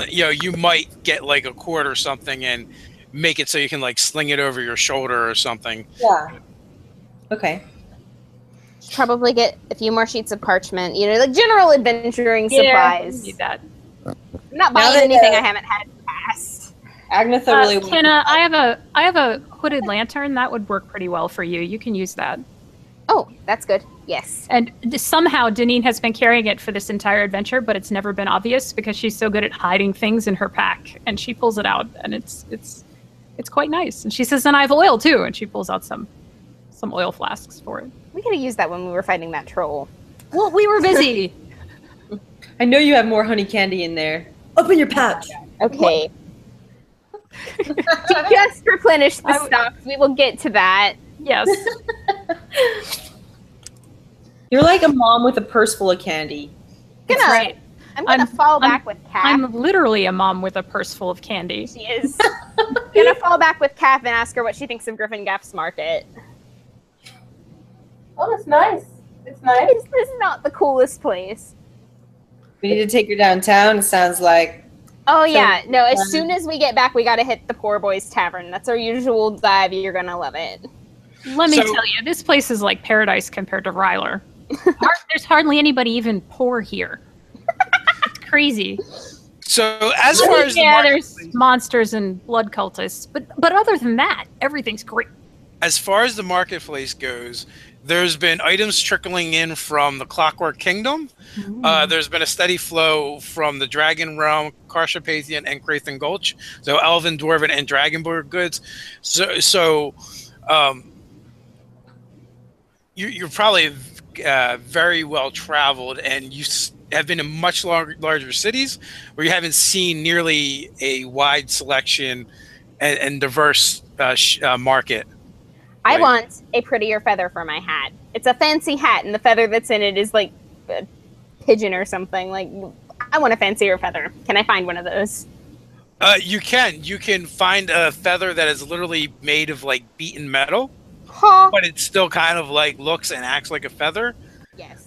you might get a cord or something and make it so you can sling it over your shoulder or something. Yeah. Okay. Probably get a few more sheets of parchment. General adventuring supplies. Need that. I'm not buying anything I haven't had in the past. Agnetha really wants Kenna, I have a hooded lantern that would work pretty well for you. You can use that. Oh, That's good. Yes. And somehow Deneen has been carrying it for this entire adventure, but it's never been obvious because she's so good at hiding things in her pack. And she pulls it out, and it's quite nice. And she says, "And I have oil too." And she pulls out some oil flasks for it. We could have used that when we were fighting that troll. Well, we were busy. I know you have more honey candy in there. Open your pouch. Okay. To just replenish the stocks. We will get to that. Yes. You're like a mom with a purse full of candy. That's right. I'm gonna fall back with Cap. I'm literally a mom with a purse full of candy. She is. Gonna fall back with Cap and ask her what she thinks of Gryphogaffe's market. Oh, it's nice. It's nice. This is not the coolest place. We need to take her downtown, it sounds like. Oh, yeah. No, as soon as we get back, we gotta hit the Poor Boys Tavern. That's our usual dive. You're gonna love it. Let me tell you, this place is like paradise compared to Ryler. There's hardly anybody even poor here. It's crazy. So as far as there's monsters and blood cultists, but other than that, everything's great. As far as the marketplace goes, there's been items trickling in from the Clockwork Kingdom. There's been a steady flow from the Dragon Realm, Carshapathian, and Crathan Gulch. So Elven, Dwarven, and Dragonborn goods. So you're probably very well traveled, and you have been in much larger cities where you haven't seen nearly a wide selection and diverse market. I want a prettier feather for my hat. It's a fancy hat, and the feather that's in it is like a pigeon or something. Like, I want a fancier feather. Can I find one of those? You can find a feather that is literally made of like beaten metal, but it still kind of like looks and acts like a feather. Yes.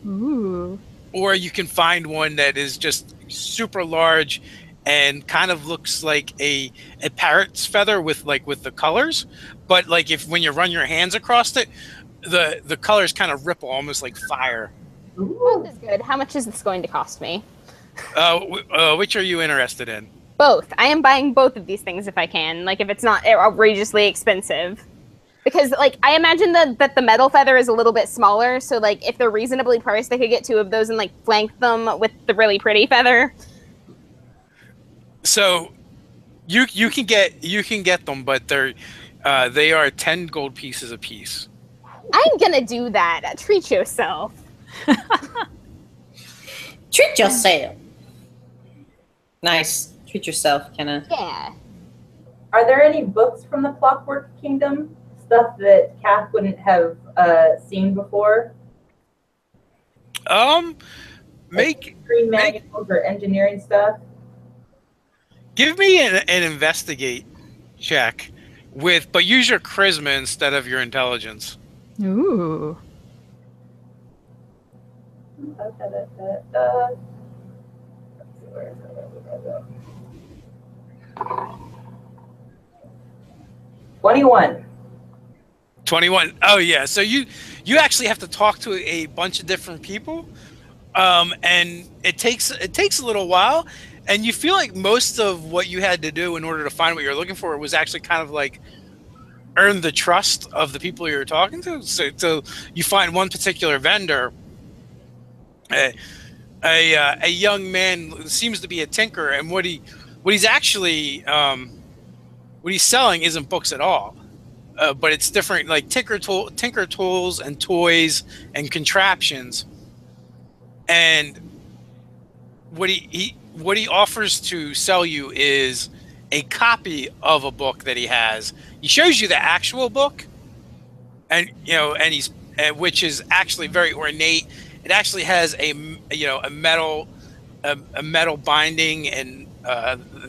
Ooh. Or you can find one that is just super large and kind of looks like a parrot's feather with the colors, but like when you run your hands across it, the colors kind of ripple almost like fire. Both is good. How much is this going to cost me? Which are you interested in? Both. I am buying both of these things if I can. Like, if it's not outrageously expensive. Because, like, I imagine that the metal feather is a little bit smaller, so, like, if they're reasonably priced, I could get 2 of those and, like, flank them with the really pretty feather. So, you can get them, but they are 10 gold pieces a piece. I'm gonna do that. Treat yourself. Treat yourself. Nice. Treat yourself, Kenna. Yeah. Are there any books from the Clockwork Kingdom? Stuff that Kath wouldn't have seen before? Make green manuals or engineering stuff. Give me an investigate check but use your charisma instead of your intelligence. Ooh. 21. 21. Oh yeah. So you actually have to talk to a bunch of different people, and it takes a little while, and you feel like most of what you had to do in order to find what you're looking for was actually kind of like earn the trust of the people you're talking to. So you find one particular vendor, a young man seems to be a tinker, and what he's actually what he's selling isn't books at all. But it's different, like tinker tools and toys and contraptions. And what he offers to sell you is a copy of a book that he has. He shows you the actual book, and which is actually very ornate. It actually has a metal binding, and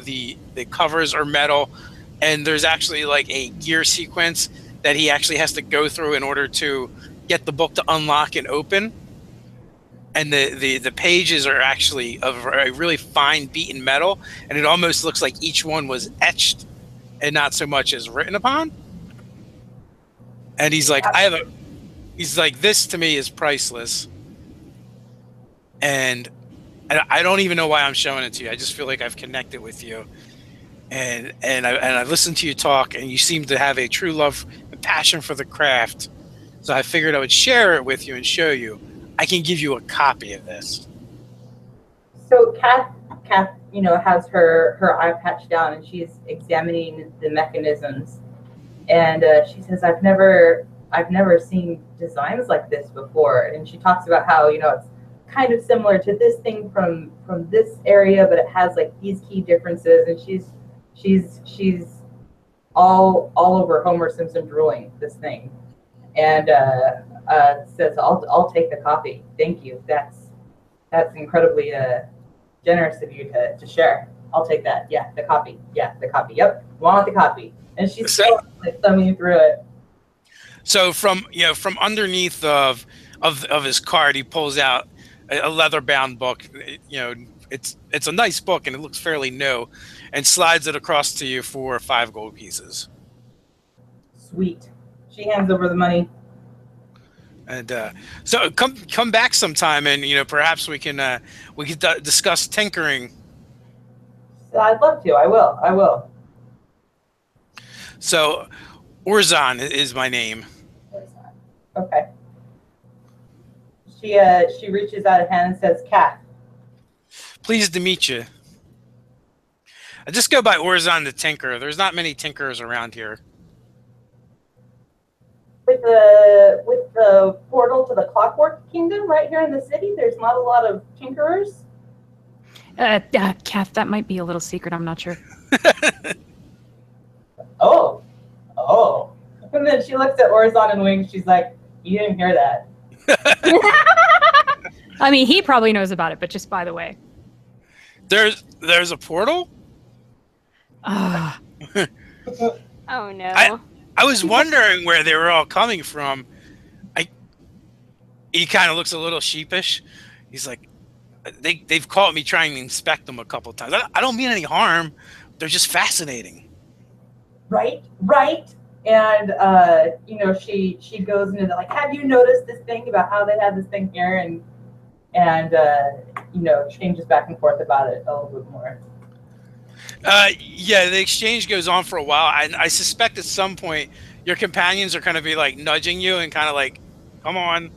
the covers are metal. And there's actually like a gear sequence that he actually has to go through in order to get the book to unlock and open. And the pages are actually of a really fine beaten metal, and it almost looks like each one was etched and not so much as written upon. And he's like, he's like, this to me is priceless. And I don't even know why I'm showing it to you. I just feel like I've connected with you. And I listened to you talk, and you seem to have a true love and passion for the craft. So I figured I would share it with you and show you. I can give you a copy of this. So Kath, has her eye patch down and she's examining the mechanisms, and she says, "I've never seen designs like this before." And she talks about how it's kind of similar to this thing from this area, but it has like these key differences. And she's all over Homer Simpson drooling this thing, and says, "I'll take the copy. Thank you. That's incredibly generous of you to share. I'll take that. Yeah, the copy. Yeah, the copy. Yep, want the copy." And she's still like thumbing through it. So from underneath of his card, he pulls out a leather-bound book. It's a nice book and it looks fairly new, and slides it across to you for 5 gold pieces. Sweet. She hands over the money. And so come back sometime, and perhaps we can discuss tinkering. So I'd love to. I will. So Orzon is my name. Okay. She reaches out a hand and says, "Kath." Pleased to meet you. I just go by Orzon the Tinker. There's not many tinkerers around here. With the portal to the Clockwork Kingdom right here in the city, there's not a lot of tinkerers. Kath, that might be a little secret. I'm not sure. Oh. And then she looks at Orzon and winks. She's like, "You didn't hear that." I mean, he probably knows about it, but just by the way. There's a portal? Ah. Oh no. I was wondering where they were all coming from. He kind of looks a little sheepish. He's like, they've caught me trying to inspect them a couple of times. I don't mean any harm. They're just fascinating. Right. And she goes into the, like, "Have you noticed this thing about how they had this thing here?" And changes back and forth about it a little bit more. Yeah, the exchange goes on for a while. I suspect at some point your companions are going to be like nudging you and kind of like, "Come on."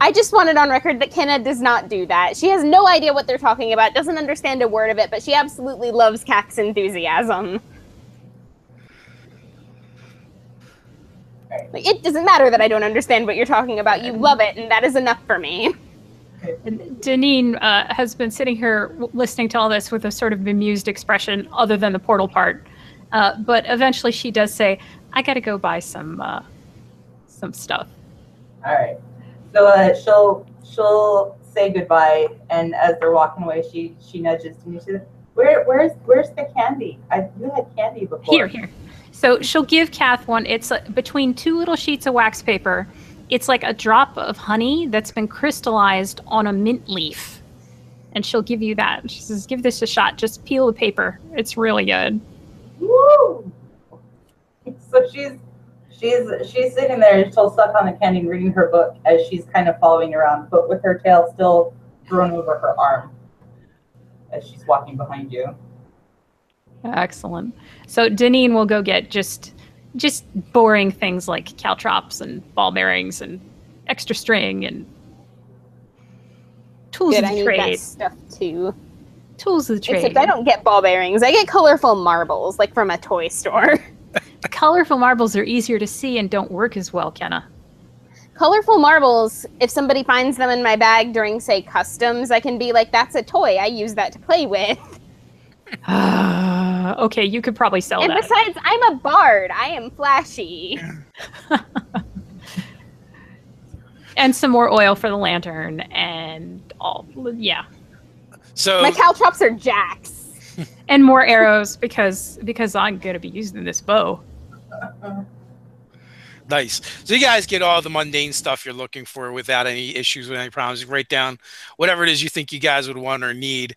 I just wanted on record that Kenna does not do that. She has no idea what they're talking about, doesn't understand a word of it, but she absolutely loves Kak's enthusiasm. Like, it doesn't matter that I don't understand what you're talking about. You love it, and that is enough for me. And Deneen has been sitting here listening to all this with a sort of bemused expression, other than the portal part. But eventually, she does say, "I got to go buy some stuff." All right. So she'll say goodbye, and as they're walking away, she nudges to me. She says, "Where's the candy? You had candy before." Here. So she'll give Kath one. It's between 2 little sheets of wax paper. It's like a drop of honey that's been crystallized on a mint leaf. And she'll give you that. She says, "Give this a shot. Just peel the paper. It's really good." Woo! So she's sitting there. She'll suck on the candy and reading her book as she's kind of following around, but with her tail still thrown over her arm as she's walking behind you. Excellent. So Deneen will go get just boring things like caltrops and ball bearings and extra string and tools of the I need trade. that stuff too. Tools of the trade. Except I don't get ball bearings. I get colorful marbles, like from a toy store. Colorful marbles are easier to see and don't work as well, Kenna. Colorful marbles, if somebody finds them in my bag during, say, customs, I can be like, "That's a toy. I use that to play with." Okay, you could probably sell and that. Besides, I'm a bard. I am flashy. And some more oil for the lantern and all. Yeah. So my caltrops are jacks. And more arrows because I'm going to be using this bow. Nice. So you guys get all the mundane stuff you're looking for without any issues, with any problems. You write down whatever it is you think you guys would want or need.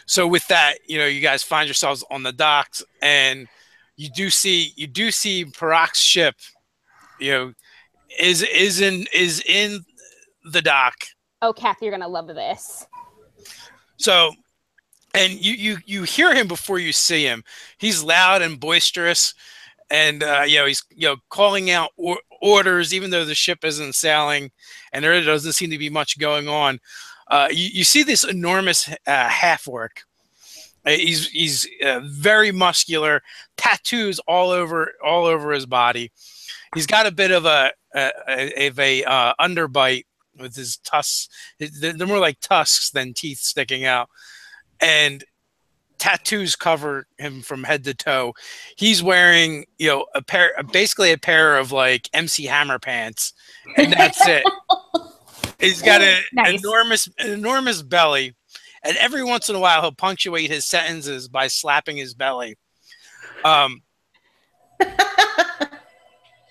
So with that, you guys find yourselves on the docks, and you do see Parak's ship, is in the dock. Oh, Kath, you're gonna love this. So, and you hear him before you see him. He's loud and boisterous, and he's calling out orders, even though the ship isn't sailing and there doesn't seem to be much going on. You see this enormous half-orc. He's very muscular, tattoos all over his body. He's got a bit of a underbite with his tusks. They're more like tusks than teeth sticking out, and tattoos cover him from head to toe. He's wearing, basically a pair of like MC Hammer pants, and that's it. He's got an enormous belly, and every once in a while he'll punctuate his sentences by slapping his belly.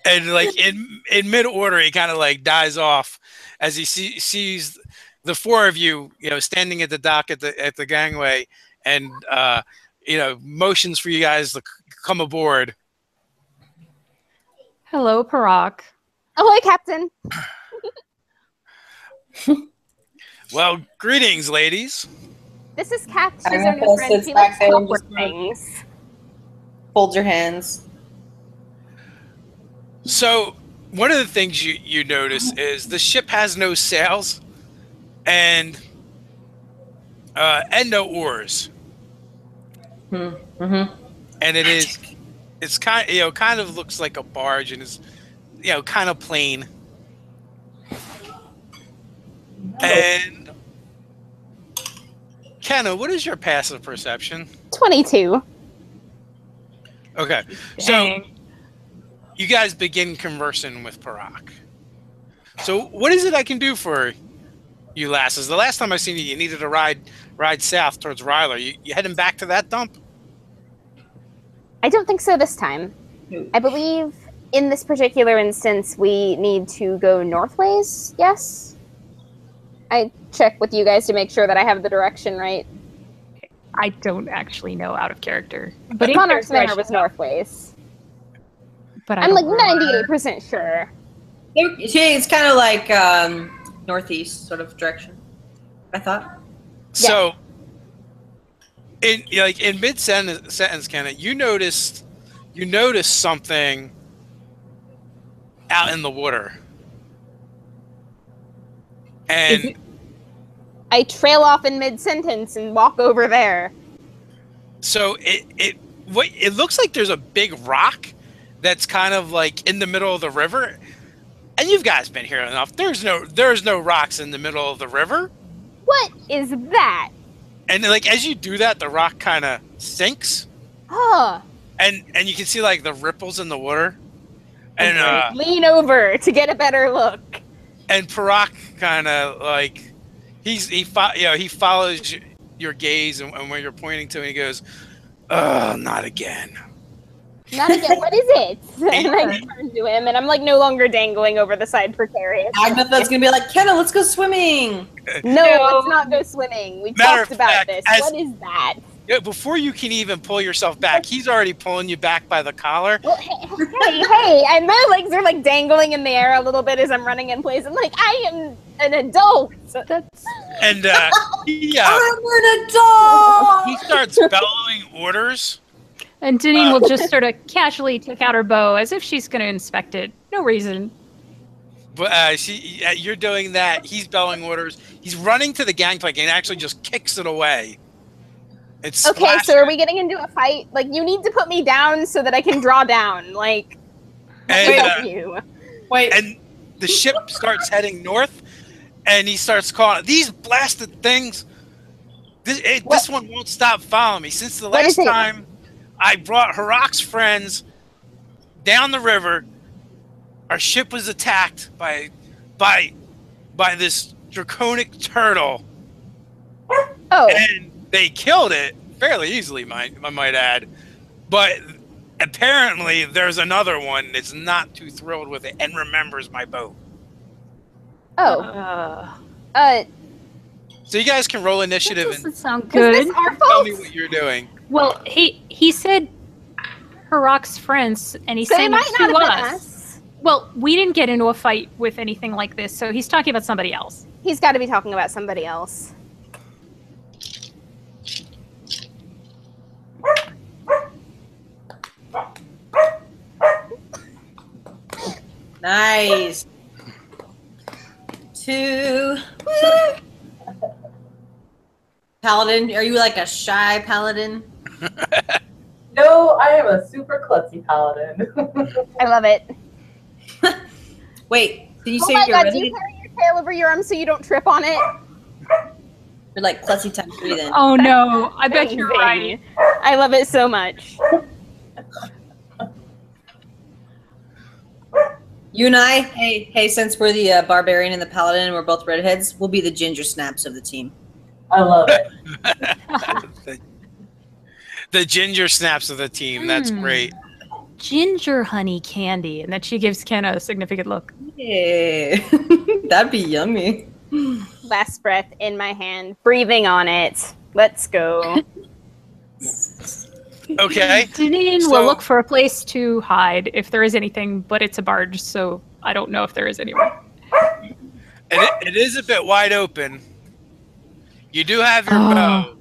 And like in mid order, he kind of like dies off as he sees the four of you, standing at the dock at the gangway, and motions for you guys to come aboard. Hello, Parak. Ahoy, Captain. Well, greetings, ladies. This is Kat. She's I'm our new gonna friend. sit She back likes there and awkward just- things. Hold your hands. So one of the things you notice is the ship has no sails and no oars. Mm-hmm. And it's kind of looks like a barge, and is kind of plain. And Kenna, what is your passive perception? 22. Okay, so you guys begin conversing with Parak. So what is it I can do for you lasses? The last time I seen you, you needed to ride south towards Ryler. You heading back to that dump? I don't think so this time. I believe in this particular instance, we need to go northways, yes? I check with you guys to make sure that I have the direction right. I don't actually know out of character. But Monarch's Manor was northways. But I'm like 98% sure. It's kind of like northeast sort of direction, I thought. So, in mid sentence, Kenna, you noticed something out in the water, and I trail off in mid sentence and walk over there. so it looks like there's a big rock that's kind of like in the middle of the river. And you guys been here enough. There's no rocks in the middle of the river. What is that? And like as you do that, the rock kind of sinks. Huh. And you can see like the ripples in the water. And lean over to get a better look. And Parak kind of like he follows your gaze, and when you're pointing to him, he goes, "Oh, not again." Not again. What is it? And I turn to him, and I'm like no longer dangling over the side precarious. Agnetha's gonna be like, Kenna, let's go swimming. No, let's not go swimming. We talked about this. What is that? Yeah, before you can even pull yourself back, he's already pulling you back by the collar. Well, hey, and my legs are like dangling in the air a little bit as I'm running in place. I'm like, I am an adult. And I'm an adult. he starts bellowing orders. And Deneen will just sort of casually take out her bow as if she's going to inspect it. No reason. But you're doing that. He's bellowing orders. He's running to the gangplank and actually just kicks it away. It's okay, so are we getting into a fight? Like, you need to put me down so that I can draw down. Like, you. Wait. And the ship starts heading north, and he starts calling, "These blasted things! This one won't stop following me. Since the last time I brought Harak's friends down the river, our ship was attacked by this draconic turtle. Oh. And they killed it fairly easily, I might add. But apparently there's another one that's not too thrilled with it and remembers my boat." Oh. So you guys can roll initiative That doesn't and sound good. Is this our tell fault? me what you're doing. Well, he said Harak's friends, and he's So saying it it might to not have been us. us. Well, we didn't get into a fight with anything like this, so he's talking about somebody else. He's got to be talking about somebody else. Nice. 2. Woo! Paladin, are you like a shy paladin? No, I am a super klutzy paladin. I love it. Wait, did you Oh say my you're god, ready? do you carry your tail over your arm so you don't trip on it? You're like klutzy times 3 then. Oh no, I bet you're right. I love it so much. You and I, hey, since we're the barbarian and the paladin and we're both redheads, we'll be the ginger snaps of the team. I love it. The ginger snaps of the team. That's great. Ginger honey candy. And then she gives Kenna a significant look. Yeah. That'd be yummy. Last breath in my hand, breathing on it. Let's go. Okay. Deneen will look for a place to hide if there is anything, but it's a barge, so I don't know if there is anywhere. It is a bit wide open. You do have your bow.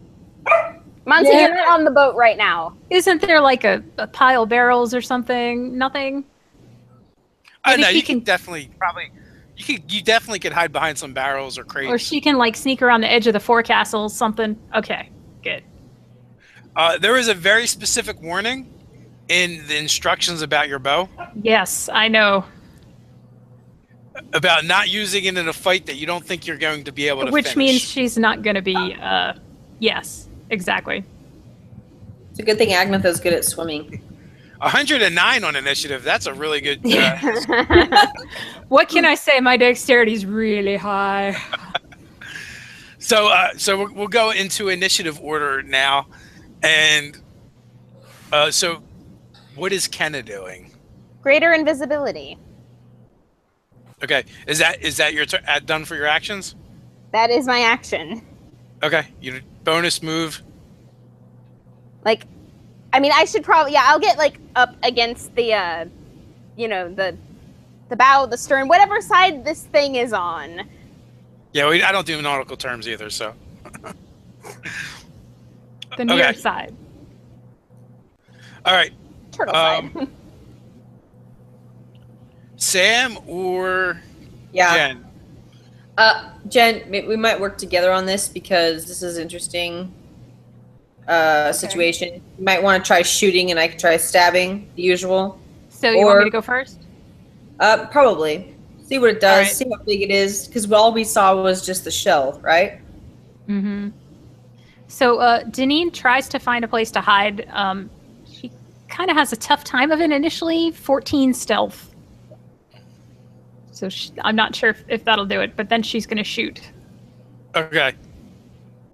Monty, you're not on the boat right now. Isn't there like a pile of barrels or something? Nothing? No, you can definitely you definitely could hide behind some barrels or crates. Or she can like sneak around the edge of the forecastle, something. Okay, good. There is a very specific warning in the instructions about your bow. Yes, I know. About not using it in a fight that you don't think you're going to be able to Which finish. means she's not going to be, yes, exactly. It's a good thing Agnetha's good at swimming. 109 on initiative. That's a really good. What can I say? My dexterity's really high. So we'll go into initiative order now, and so what is Kenna doing? Greater invisibility. Okay, is that your done for your actions? That is my action. Okay, your bonus move. Like, I mean, I should probably, I'll get like up against the, the bow, the stern, whatever side this thing is on. Yeah, I don't do nautical terms either, so. The near side. All right. Turtle side. Sam or Jen? Jen, we might work together on this because this is interesting situation. You might want to try shooting and I could try stabbing, the usual. So you want me to go first? Probably. See what it does, right. See how big it is, because all we saw was just the shell, right? Mm-hmm. So Deneen tries to find a place to hide. She kind of has a tough time of it initially. 14 stealth. So I'm not sure if that'll do it, but then she's going to shoot. Okay.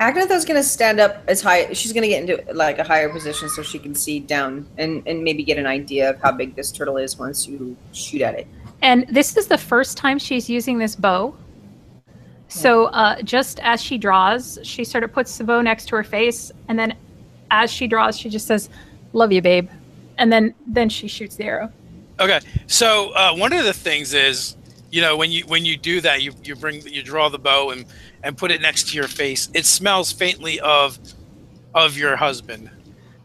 Agnetha's going to stand up as high. She's going to get into like a higher position so she can see down and maybe get an idea of how big this turtle is once you shoot at it. And this is the first time she's using this bow. So just as she draws, she sort of puts the bow next to her face, and then as she draws, she just says, "Love you, babe," and then she shoots the arrow. Okay. So one of the things is, when you do that, you draw the bow and put it next to your face. It smells faintly of your husband.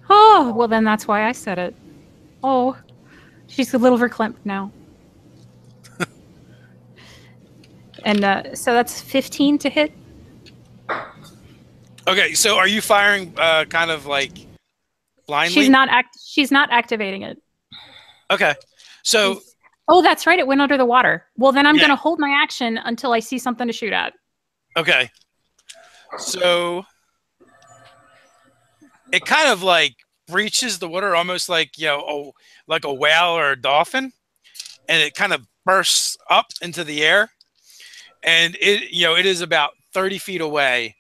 Oh, well then that's why I said it. Oh, she's a little verklempt now. And so that's 15 to hit. Okay, so are you firing kind of like blindly? She's not activating it. Okay, so. Oh, that's right. It went under the water. Well, then I'm going to hold my action until I see something to shoot at. Okay. So it kind of like breaches the water, almost like like a whale or a dolphin, and it kind of bursts up into the air. And it is about 30 feet away.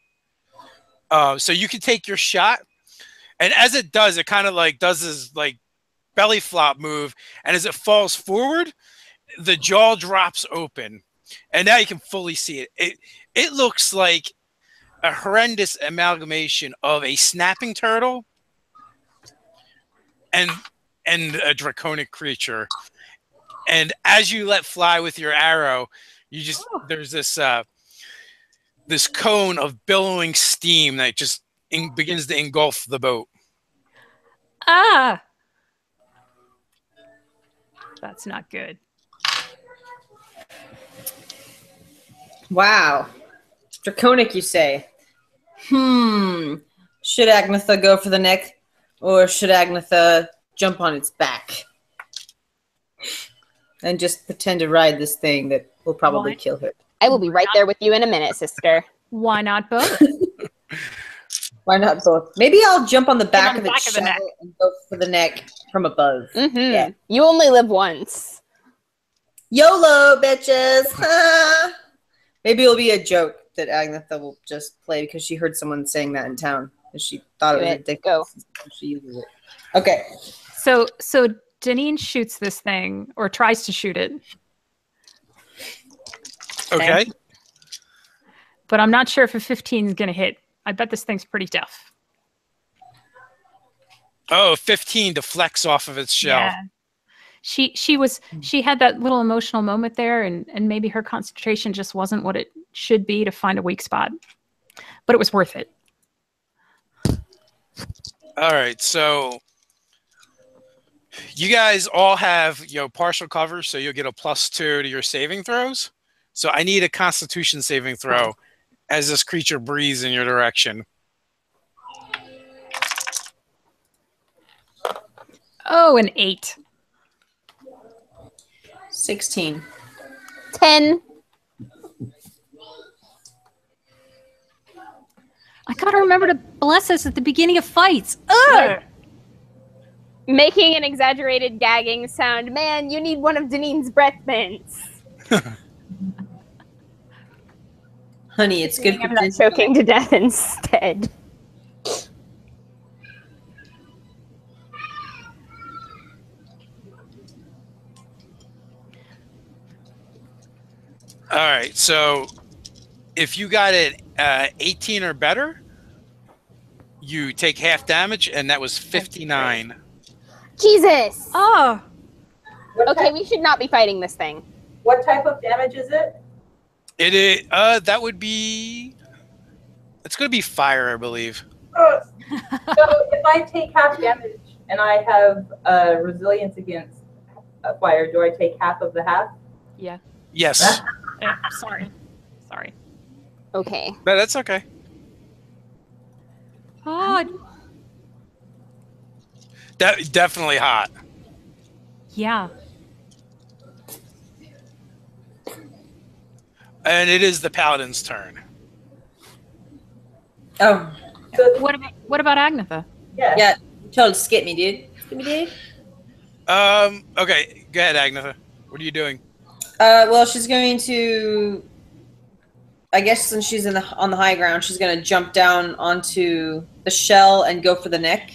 So you can take your shot. And as it does, it kind of like does this like belly flop move. And as it falls forward, the jaw drops open. And now you can fully see it. It looks like a horrendous amalgamation of a snapping turtle and a draconic creature. And as you let fly with your arrow, there's this cone of billowing steam that just begins to engulf the boat. Ah, that's not good. Wow. Draconic, you say? Should Agnatha go for the neck, or should Agnatha jump on its back and just pretend to ride this thing that will probably kill her? I will be right there with you in a minute, sister. Why not both? Why not both? Maybe I'll jump on the back on the of its back of the neck. shell and go for the neck from above. Mm-hmm. Yeah. You only live once. YOLO, bitches! Maybe it'll be a joke that Agnatha will just play because she heard someone saying that in town and she thought it was ridiculous. Go. She uses it. Okay. So Deneen shoots this thing, or tries to shoot it. Okay. But I'm not sure if a 15 is going to hit. I bet this thing's pretty tough. Oh, 15 deflects off of its shell. Yeah. She had that little emotional moment there, and maybe her concentration just wasn't what it should be to find a weak spot. But it was worth it. All right, so you guys all have partial cover, so you'll get a +2 to your saving throws. So I need a Constitution saving throw as this creature breathes in your direction. Oh, an 8. 16. 10. I gotta remember to bless us at the beginning of fights. Ugh! Making an exaggerated gagging sound. Man, you need one of Deneen's breath mints. Honey, it's good I'm for not choking to death instead. All right, so if you got it 18 or better, you take half damage, and that was 59. Jesus! Oh! Okay, we should not be fighting this thing. What type of damage is it? It is, that would be, it's going to be fire, I believe. So if I take half damage and I have resilience against fire, do I take half of the half? Yeah. Yes. Sorry. Okay. No, that's okay. Oh, Definitely hot. yeah. And it is the paladin's turn. Oh. So, What about Agnatha? Yeah. You told to skip me, dude. Skip me, dude. Okay, go ahead, Agnatha. What are you doing? Well, she's going to, I guess since she's on the high ground, she's going to jump down onto the shell and go for the neck.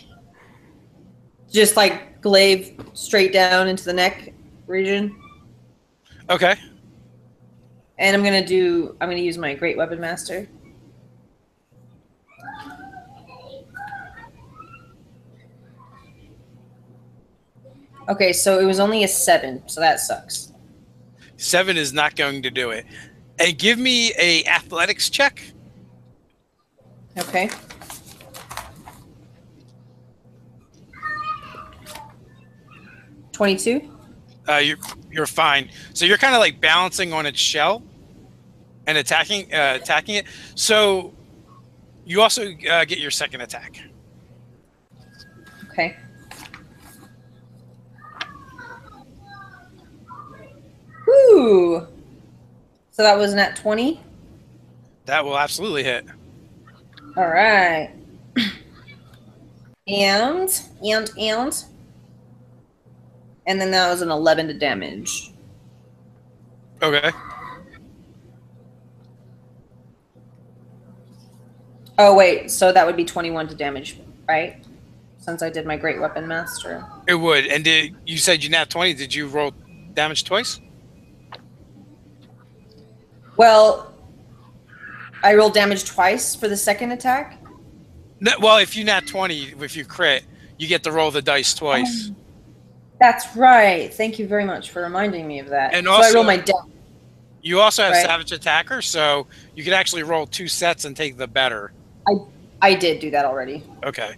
Just like glaive straight down into the neck region. Okay. And I'm going to use my Great Weapon Master. Okay, so it was only a 7, so that sucks. 7 is not going to do it. And give me a athletics check. Okay. $22. You're fine. So you're kind of like balancing on its shell and attacking it. So you also get your second attack. Okay. Woo! So that was nat 20? That will absolutely hit. All right. And then that was an 11 to damage. Okay. Oh, wait. So that would be 21 to damage, right? Since I did my Great Weapon Master. It would. And you said you nat 20. Did you roll damage twice? Well, I rolled damage twice for the second attack. No, well, if you nat 20, if you crit, you get to roll the dice twice. That's right. Thank you very much for reminding me of that. And so also, I roll my damage. You also have Right. Savage Attacker, so you could actually roll 2 sets and take the better. I did do that already. Okay.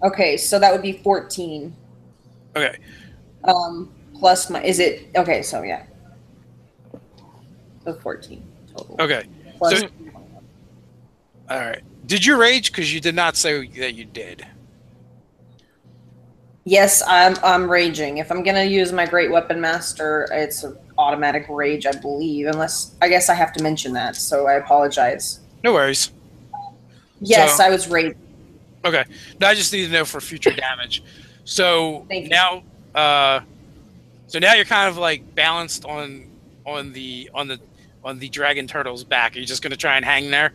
Okay, so that would be 14. Okay. Plus my, is it, okay, so yeah. So 14. Okay. So, all right. Did you rage? Because you did not say that you did. Yes, I'm raging. If I'm gonna use my Great Weapon Master, it's an automatic rage, I believe. Unless I guess I have to mention that, so I apologize. No worries. Yes, So, I was raging. Okay. No, I just need to know for future damage. So now, so now you're kind of like balanced on the dragon turtle's back. Are you just gonna try and hang there?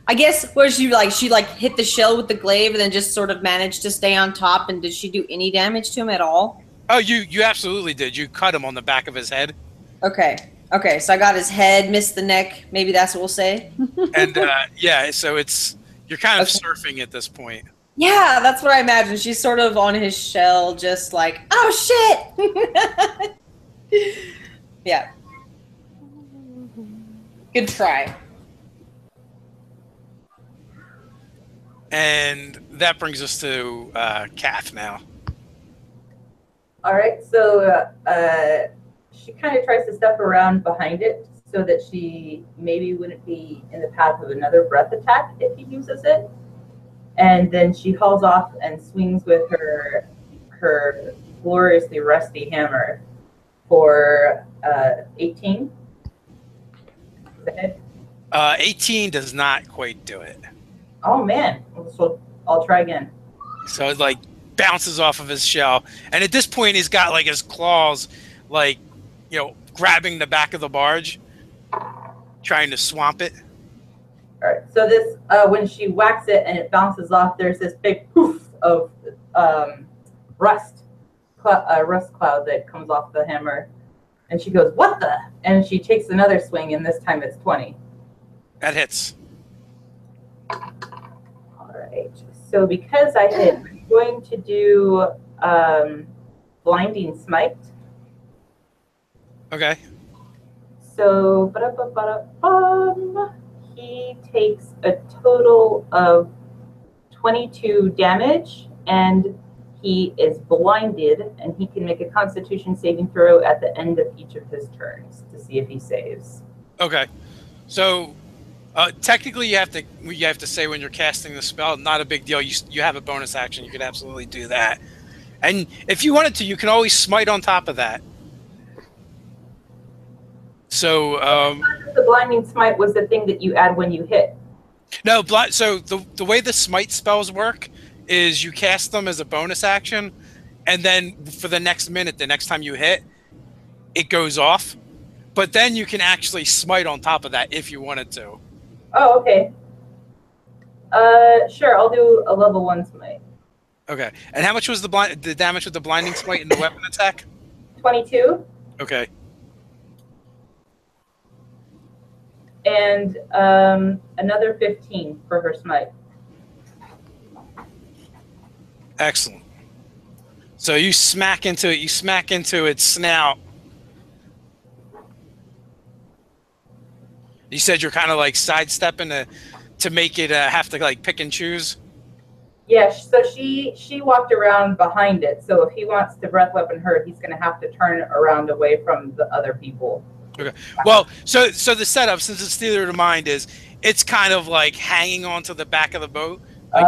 I guess was she hit the shell with the glaive and then just sort of managed to stay on top, and did she do any damage to him at all? Oh, you absolutely did. You cut him on the back of his head. Okay. Okay, so I got his head, missed the neck. Maybe that's what we'll say. And yeah, so you're kind of surfing at this point. Yeah, that's what I imagine. She's sort of on his shell, just like, oh shit! Yeah. Good try. And that brings us to Kath now. All right, so she kind of tries to step around behind it so that she maybe wouldn't be in the path of another breath attack if he uses it. And then she hauls off and swings with her gloriously rusty hammer for 18. The head. 18 does not quite do it. Oh man, so I'll try again. So it like bounces off of his shell, and at this point he's got like his claws, like, you know, grabbing the back of the barge, trying to swamp it. All right. So this, when she whacks it and it bounces off, there's this big poof of rust cloud that comes off the hammer, and she goes, "What the?" And she takes another swing, and this time it's 20. That hits. All right. So because I hit, I'm going to do blinding smite. Okay. So he takes a total of 22 damage, and he is blinded, and he can make a Constitution saving throw at the end of each of his turns to see if he saves. Okay. So technically you have to say when you're casting the spell. Not a big deal. You have a bonus action. You could absolutely do that. And if you wanted to, you can always smite on top of that. So the blinding smite was the thing that you add when you hit. No, so the way the smite spells work is you cast them as a bonus action, and then for the next minute, the next time you hit, it goes off. But then you can actually smite on top of that if you wanted to. Oh, okay. Sure, I'll do a level 1 smite. Okay. And how much was the damage with the blinding smite and the weapon attack? 22. Okay. And another 15 for her smite. Excellent. So you smack into it. You smack into its snout. You said you're kind of like sidestepping to make it have to like pick and choose. Yeah. So she walked around behind it. So if he wants to breath weapon her, he's going to have to turn around away from the other people. Okay. Well, so the setup, since it's theater of mind, is it's kind of like hanging onto the back of the boat, like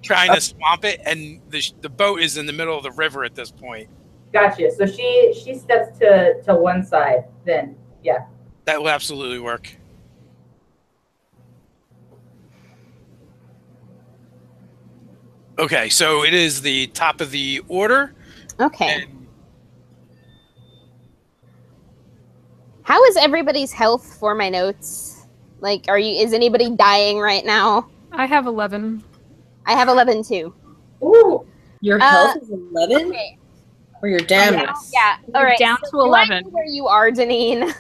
trying to swamp it, and the boat is in the middle of the river at this point. Gotcha. So she steps to one side. Then yeah. That will absolutely work. Okay, so it is the top of the order. Okay. How is everybody's health for my notes? Like, is anybody dying right now? I have 11. I have 11 too. Ooh, your health is 11? Okay. Or your damage? Yeah, all right. Down so to 11. Where you are, Deneen?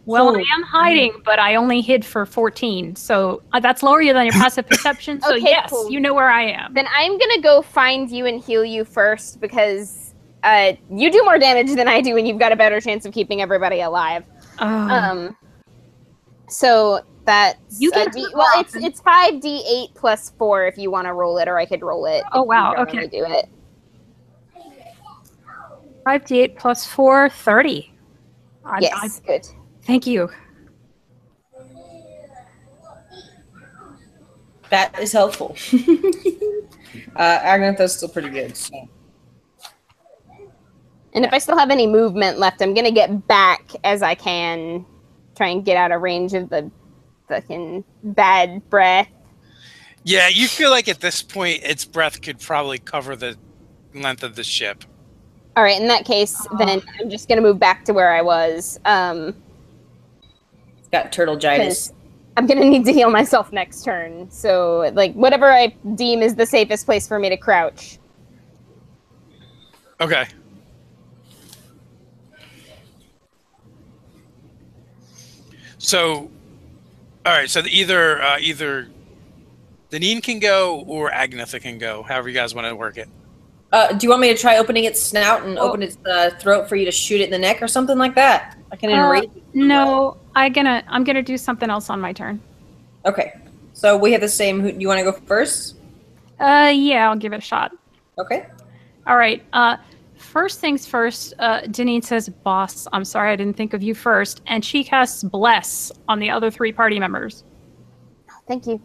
Well, I am hiding, but I only hid for 14. So that's lower than your passive perception. So Okay, yes, cool. You know where I am. Then I'm going to go find you and heal you first, because you do more damage than I do, and you've got a better chance of keeping everybody alive. So that's you get it's 5d8 plus 4 if you want to roll it, or I could roll it. Oh wow, okay. Really do it. 5d8 plus 4, 30. Yes, good. Thank you. That is helpful. Agnetha's still pretty good. So. And if I still have any movement left, I'm going to get back as I can. Try and get out of range of the fucking bad breath. Yeah, you feel like at this point, its breath could probably cover the length of the ship. All right, in that case, then I'm just going to move back to where I was. It's got turtle-gitis. I'm going to need to heal myself next turn. So, like, whatever I deem is the safest place for me to crouch. Okay. So, all right. So either Deneen can go or Agnetha can go. However you guys want to work it. Do you want me to try opening its snout and open its throat for you to shoot it in the neck or something like that? I can enrage it. No, I'm gonna do something else on my turn. Okay. So we have the same. Who, you want to go first? Yeah, I'll give it a shot. Okay. All right. First things first, Deneen says, "Boss, I'm sorry I didn't think of you first," and she casts Bless on the other 3 party members. Thank you.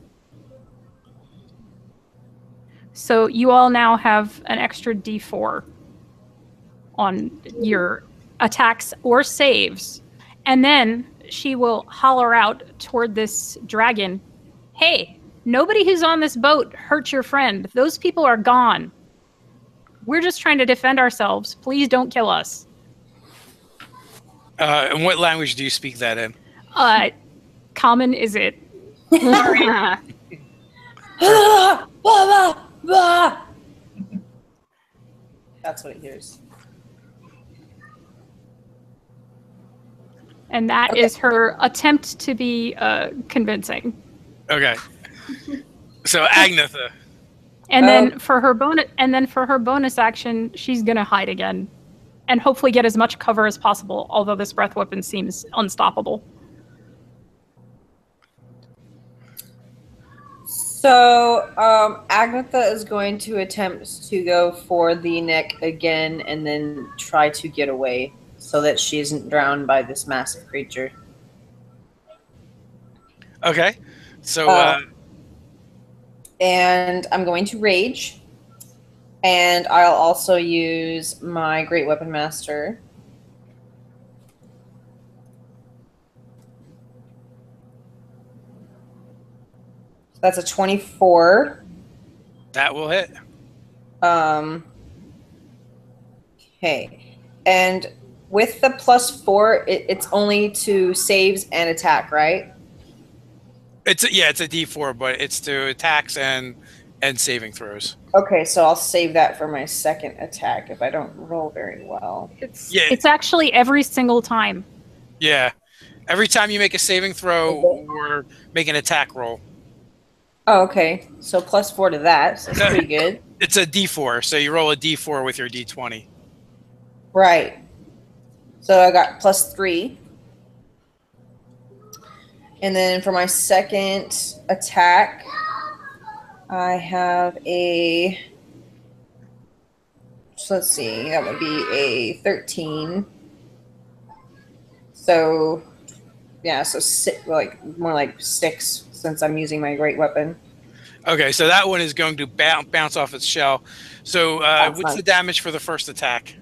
So you all now have an extra D4 on your attacks or saves. And then she will holler out toward this dragon, "Hey, nobody who's on this boat hurt your friend. Those people are gone. We're just trying to defend ourselves. Please don't kill us." And what language do you speak that in? Common is it? That's what it hears. And that is her attempt to be convincing. Okay. So Agnetha. And then for her bonus action, she's gonna hide again, and hopefully get as much cover as possible. Although this breath weapon seems unstoppable. So Agnetha is going to attempt to go for the neck again, and then try to get away so that she isn't drowned by this massive creature. Okay. So. And I'm going to rage, and I'll also use my Great Weapon Master. That's a 24. That will hit. Okay. And with the +4, it's only to saves and attack, right? It's a D4, but it's to attacks and saving throws. Okay, so I'll save that for my second attack if I don't roll very well. It's actually every single time. Yeah. Every time you make a saving throw or make an attack roll. Oh, okay. So +4 to that. So that's pretty good. It's a D4, so you roll a D4 with your D20. Right. So I got +3. And then for my second attack, I have a... So let's see. That would be a 13. So, yeah, so more like 6 since I'm using my great weapon. Okay, so that one is going to bounce off its shell. So what's the damage for the first attack?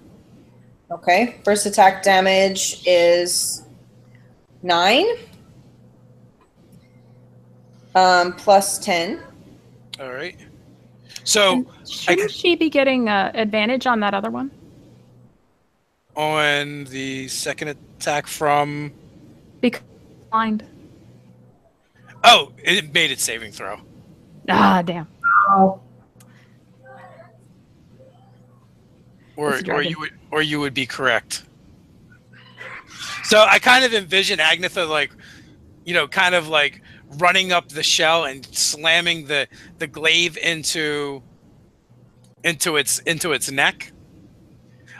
Okay, first attack damage is 9. +10. All right. So shouldn't she be getting advantage on that other one? On the second attack from... Because blind. Oh, it made its saving throw. Ah, damn. Oh. Or you would be correct. So I kind of envision Agnetha kind of like running up the shell and slamming the glaive into its neck.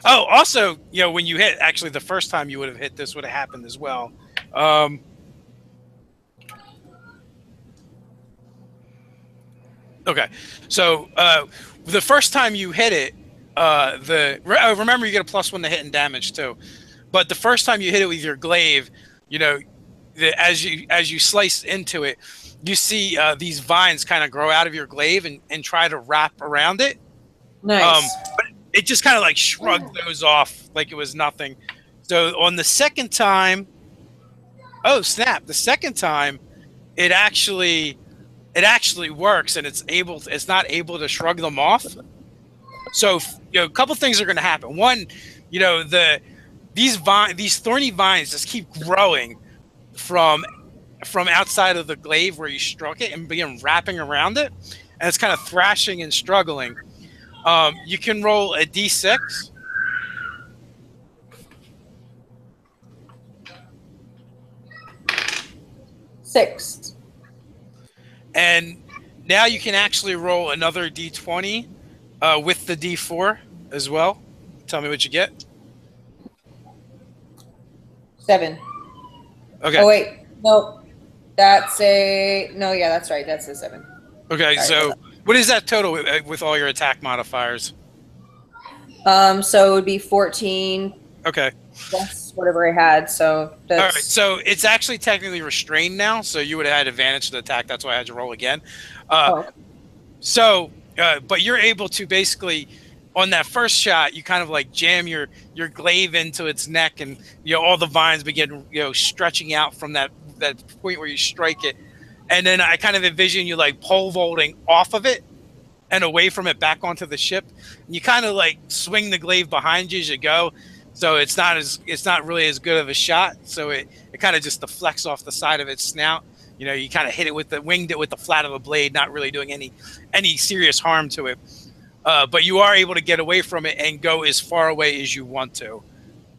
Oh, also, when you hit, actually the first time you would have hit, this would have happened as well. Okay, so the first time you hit it, remember you get a +1 to hit and damage too. But the first time you hit it with your glaive, you know, as you slice into it, you see these vines kind of grow out of your glaive and try to wrap around it. Nice. But it just kind of like shrugged those off like it was nothing. So on the second time, oh snap! The second time, it actually works, and it's not able to shrug them off. So a couple things are going to happen. One, these thorny vines just keep growing from outside of the glaive where you struck it and begin wrapping around it, and it's kind of thrashing and struggling. You can roll a d6. Six. And now you can actually roll another d20 with the d4 as well. Tell me what you get. 7. Okay. Oh wait, no, that's a no. Yeah, that's right. That's a 7. Okay, Sorry so what is that total with all your attack modifiers? So it would be 14. Okay. That's whatever I had. So that's All right. So it's actually technically restrained now, so you would have had advantage to the attack. That's why I had to roll again. So, but you're able to basically, on that first shot, you kind of like jam your glaive into its neck, and all the vines begin stretching out from that point where you strike it, and then I kind of envision you like pole vaulting off of it and away from it back onto the ship. And you kind of like swing the glaive behind you as you go, so it's not really as good of a shot. So it kind of just deflects off the side of its snout. You kind of hit it winged it with the flat of a blade, not really doing any serious harm to it. But you are able to get away from it and go as far away as you want to.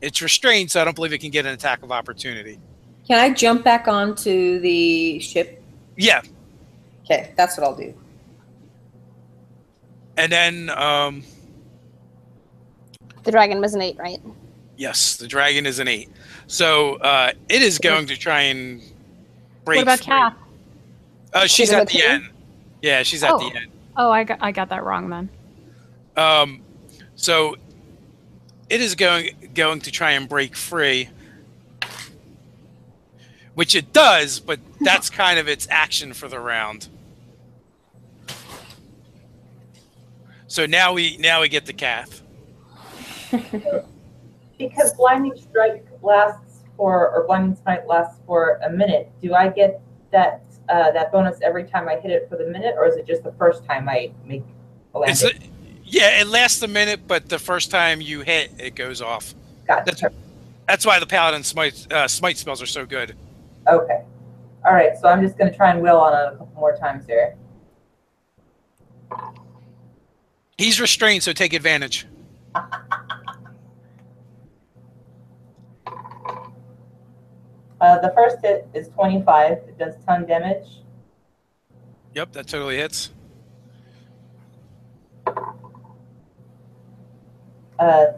It's restrained, so I don't believe it can get an attack of opportunity. Can I jump back onto the ship? Yeah. Okay, that's what I'll do. And then The dragon was an 8, right? yes, the dragon is an 8. So it is going to try and break. What about free. Kath? She's at the end. Yeah, she's at the end. Oh, I got that wrong then. So it is going to try and break free, which it does, but that's kind of its action for the round. So now we get the Kath. Because blinding strike blinding smite lasts for a minute, do I get that bonus every time I hit it for the minute, or is it just the first time I make a landing? Yeah, it lasts a minute, but the first time you hit, it goes off. Gotcha. That's why the paladin smite spells are so good. Okay. All right, so I'm just going to try and will on it a couple more times here. He's restrained, so take advantage. The first hit is 25. It does 10 damage. Yep, that totally hits.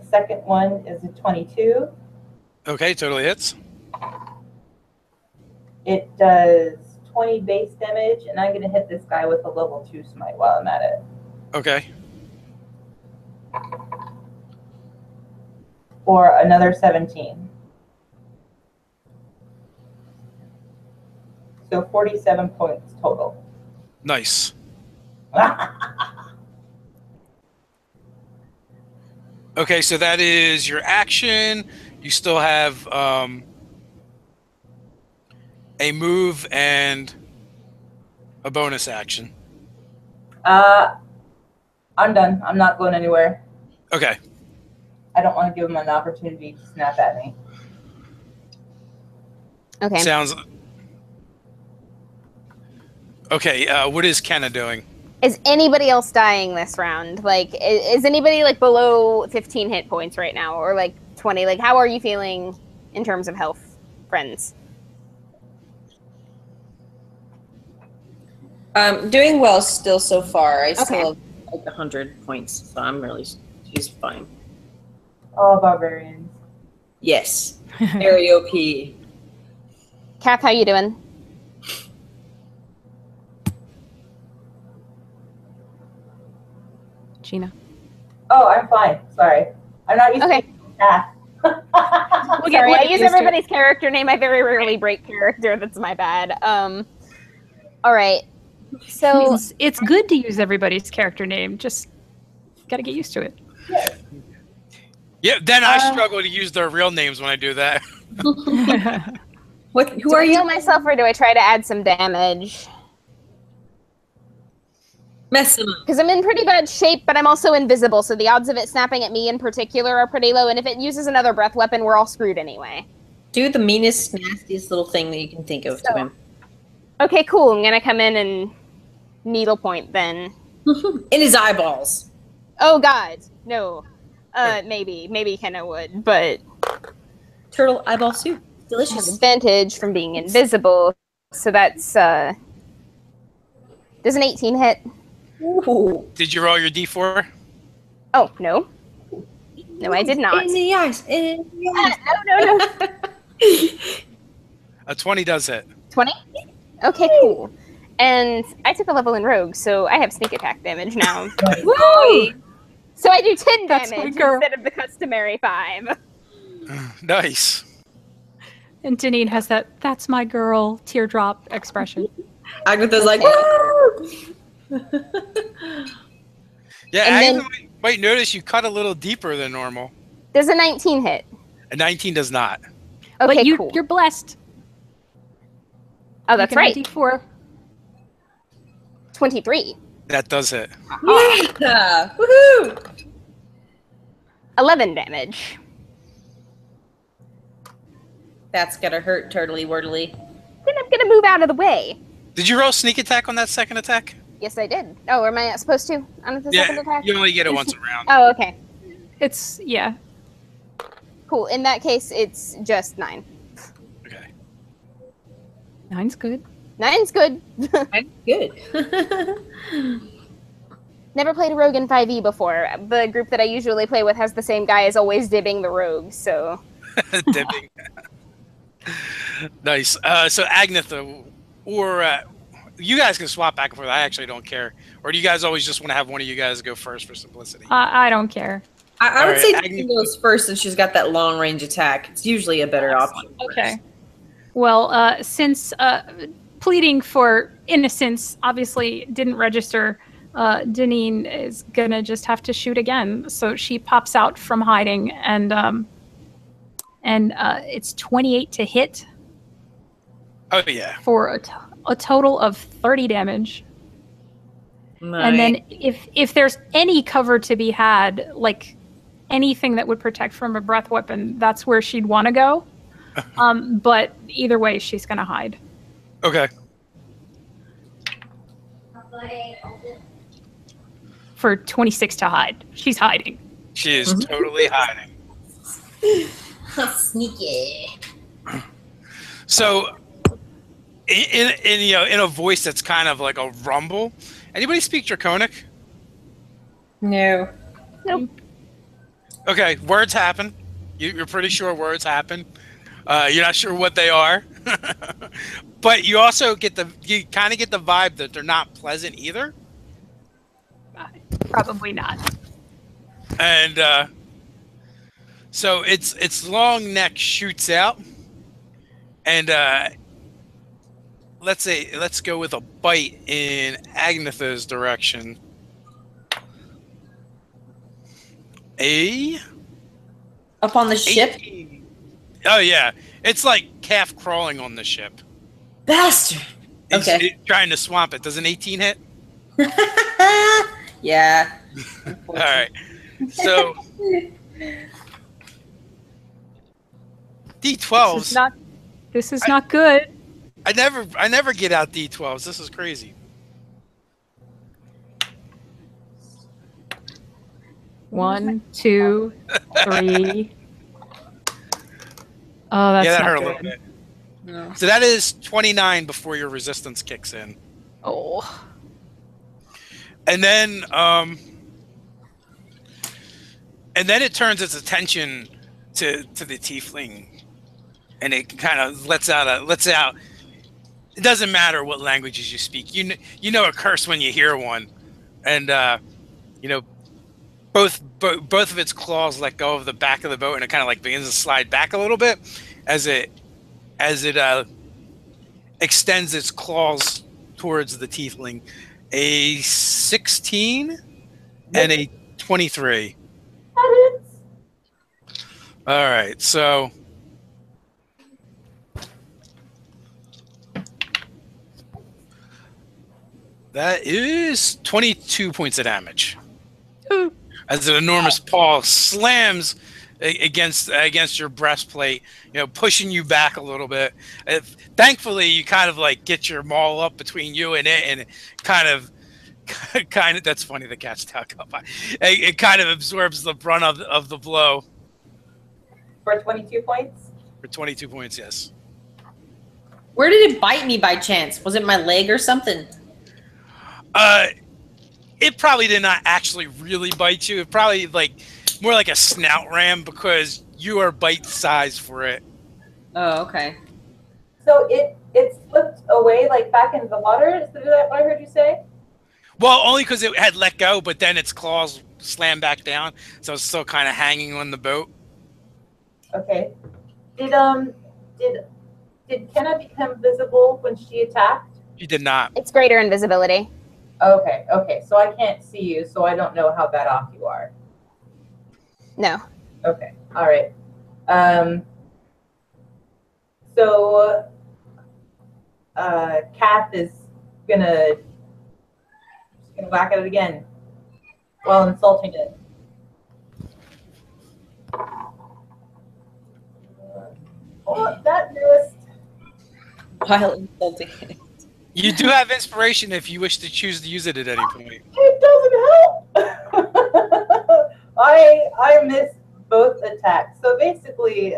Second one is a 22. Okay, totally hits. It does 20 base damage, and I'm going to hit this guy with a level 2 smite while I'm at it. Okay. For another 17. So 47 points total. Nice. Okay, so that is your action. You still have a move and a bonus action. I'm done. I'm not going anywhere. Okay. I don't want to give him an opportunity to snap at me. Okay. Sounds... Okay, what is Kenna doing? Is anybody else dying this round? Like, is anybody like below 15 hit points right now, or like 20? Like, how are you feeling in terms of health, friends? Doing well still so far. I Okay. still have like 100 points, so she's fine. Oh, barbarians. Yes. Very OP. Kath, how you doing? Gina. Oh, I'm fine. Sorry. I'm not used Okay. to that. Okay, I use everybody's character name. I very rarely break character. That's my bad. All right. So it's good to use everybody's character name. Just got to get used to it. Yeah, then I struggle to use their real names when I do that. Who are you? Do I heal myself or do I try to add some damage? Mess him up. Because I'm in pretty bad shape, but I'm also invisible, so the odds of it snapping at me in particular are pretty low, and if it uses another breath weapon, we're all screwed anyway. Do the meanest, nastiest little thing that you can think of to him. Okay, cool. I'm gonna come in and needle point then. In his eyeballs. Oh god, no. Maybe Kenna would, but... Turtle eyeball soup. Has Delicious. advantage from being invisible, so that's, does an 18 hit? Ooh. Did you roll your d4? Oh, no. No, I did not. In the eyes. In the eyes. No. A 20 does hit. 20? Okay, cool. And I took a level in Rogue, so I have sneak attack damage now. Woo! So I do 10 That's my damage girl. instead of the customary 5. Nice. And Deneen has that's my girl teardrop expression. Agatha's like, Yeah, And Agatha might notice you cut a little deeper than normal. Does a 19 hit? A 19 does not. Okay, But cool. you're blessed. Oh, that's right. D4. 23. That does hit. yeah! Woohoo! 11 damage. That's gonna hurt, turtly wordly. Then I'm gonna move out of the way. Did you roll sneak attack on that second attack? Yes, I did. Oh, am I supposed to on the second attack? You only get it once around. Oh, okay. It's Cool. In that case, it's just 9. Okay. 9's good. 9's good. Good. Never played a rogue in 5e before. The group that I usually play with has the same guy as always dibbing the rogue, so... Dipping. Nice. So Agnetha, or you guys can swap back and forth. I actually don't care. Or do you guys always just want to have one of you guys go first for simplicity? I don't care. I would All say right, Deneen goes first since she's got that long range attack. It's usually a better option. Okay. Well, since pleading for innocence obviously didn't register, Deneen is gonna just have to shoot again. So she pops out from hiding, and it's 28 to hit Oh yeah. for a total of 30 damage. And then if there's any cover to be had, like anything that would protect from a breath weapon, that's where she'd want to go. But either way, she's going to hide. Okay. For 26 to hide. She's hiding. She is totally hiding. Sneaky. So, in a voice that's kind of like a rumble. Anybody speak Draconic? No. Nope. Okay, words happen. You're pretty sure words happen. You're not sure what they are, but you also you kind of get the vibe that they're not pleasant either. Probably not. And so its long neck shoots out, and let's go with a bite in Agnetha's direction. Up on the ship? 18. Oh yeah, it's like calf crawling on the ship. Bastard! Okay. Trying to swamp it. Does an 18 hit? Yeah. All right. So D12s. This is not good. I never get out D12s. This is crazy. 1, 2, 3. Oh, that's yeah, that not hurt good. a little bit. No. So that is 29 before your resistance kicks in. Oh. And then it turns its attention to the tiefling, and it kind of lets out. It doesn't matter what languages you speak. You know a curse when you hear one, and both of its claws let go of the back of the boat, and it kind of like begins to slide back a little bit as it extends its claws towards the tiefling. A 16 and a 23. That is. All right, so that is 22 points of damage. As an enormous paw slams against your breastplate, pushing you back a little bit. Thankfully, you kind of like get your maul up between you and it, and it kind of. That's funny. The cat's stuck up. It kind of absorbs the brunt of the blow. For 22 points. For 22 points, yes. Where did it bite me by chance? Was it my leg or something? It probably did not actually really bite you. It probably more like a snout ram because you are bite size for it. Oh, okay. So it slipped away like back into the water? Is that what I heard you say? Well, only because it had let go, but then its claws slammed back down, so it's still kind of hanging on the boat. Okay. Did Kenna become visible when she attacked? You did not. It's greater invisibility. Okay. So I can't see you, so I don't know how bad off you are. No. Okay. All right. So Kath is gonna whack at it again while insulting it. Oh, that missed. While insulting it. You do have inspiration if you wish to choose to use it at any point. It doesn't help. I missed both attacks. So basically,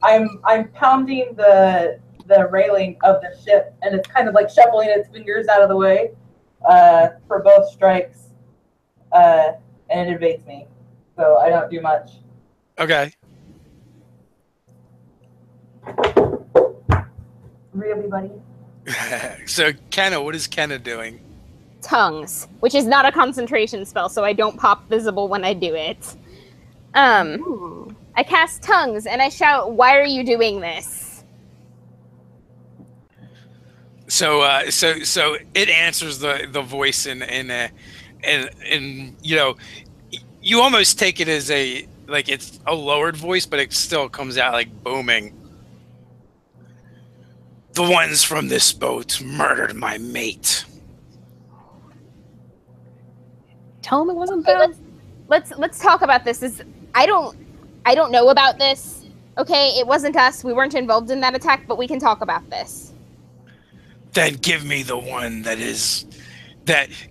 I'm pounding the railing of the ship, and it's kind of like shuffling its fingers out of the way for both strikes, and it evades me. So I don't do much. Okay. Really, buddy? So Kenna, what is Kenna doing? Tongues, which is not a concentration spell, so I don't pop visible when I do it. I cast tongues and I shout, "Why are you doing this?" So it answers the voice and you almost take it as it's a lowered voice, but it still comes out like booming. The ones from this boat murdered my mate. Tell him it wasn't them. Let's talk about this. I don't know about this. Okay, it wasn't us. We weren't involved in that attack, but we can talk about this. Then give me the one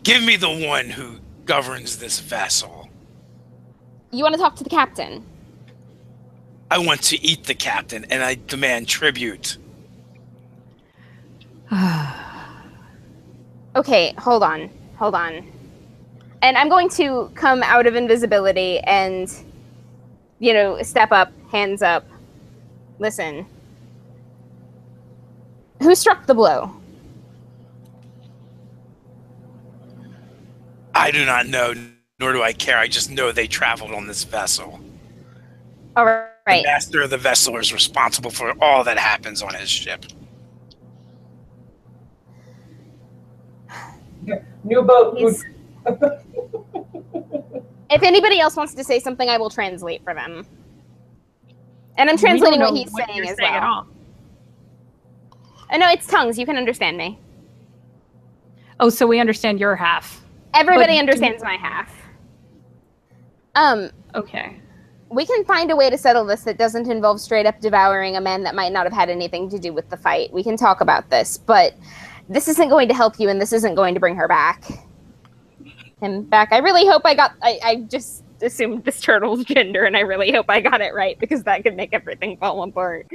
give me the one who governs this vessel. You want to talk to the captain? I want to eat the captain, and I demand tribute. Okay, hold on. And I'm going to come out of invisibility and, step up, hands up. Listen. Who struck the blow? I do not know, nor do I care. I just know they traveled on this vessel. All right. The master of the vessel is responsible for all that happens on his ship. New boat. If anybody else wants to say something, I will translate for them. And I'm translating what he's saying as well. Oh, no, it's tongues. You can understand me. Oh, so we understand your half. Everybody understands my half. Okay. We can find a way to settle this that doesn't involve straight up devouring a man that might not have had anything to do with the fight. We can talk about this, but this isn't going to help you, and this isn't going to bring her back. I really hope I just assumed this turtle's gender, and I really hope I got it right, because that could make everything fall apart.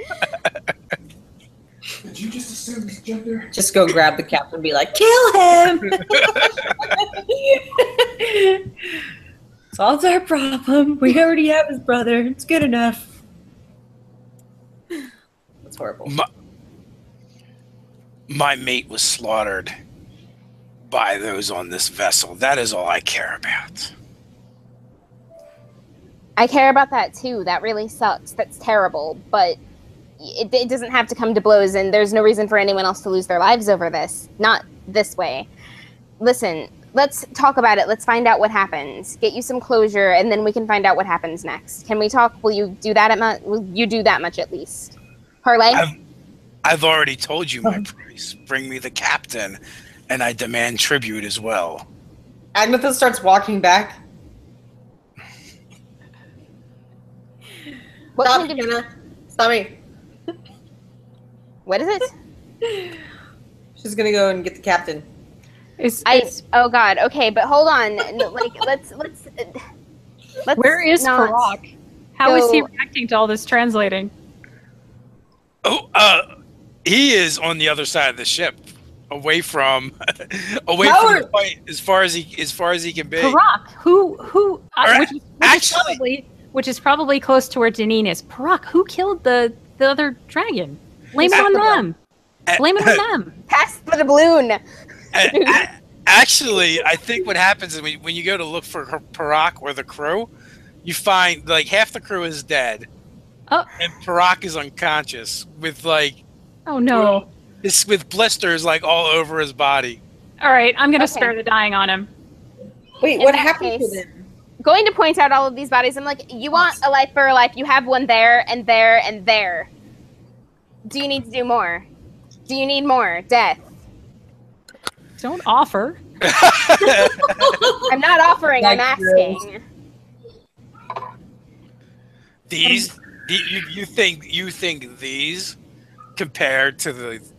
Did you just assume his gender? Just go grab the captain and be like, kill him! Solves our problem. We already have his brother. It's good enough. That's horrible. My mate was slaughtered by those on this vessel. That is all I care about. I care about that too. That really sucks. That's terrible. But it doesn't have to come to blows, and there's no reason for anyone else to lose their lives over this. Not this way. Listen, let's talk about it. Let's find out what happens. Get you some closure, and then we can find out what happens next. Can we talk? Will you do that will you do that much at least? Parlay? I've already told you my price. Bring me the captain, and I demand tribute as well. Agnetha starts walking back. Stop, Kenna. Stop me. What is it? She's gonna go and get the captain. Oh God. Okay, but hold on. Like, let's where is Farak? How is he reacting to all this translating? Oh, he is on the other side of the ship, away from the fight, as far as he can be. Farak, which is probably close to where Deneen is. Farak, who killed the other dragon? Blame it on them. Blame it on them. Pass the doubloon. Actually, I think what happens is when you go to look for Parak or the crew, you find like half the crew is dead. Oh. And Parak is unconscious with like, oh no, with blisters like all over his body. All right, I'm gonna spare the dying on him. Wait, what happened to them? Going to point out all of these bodies. I'm like, you want a life for a life? You have one there and there and there. Do you need to do more? Do you need more death? Don't offer. I'm not offering. I'm asking. You think these compared to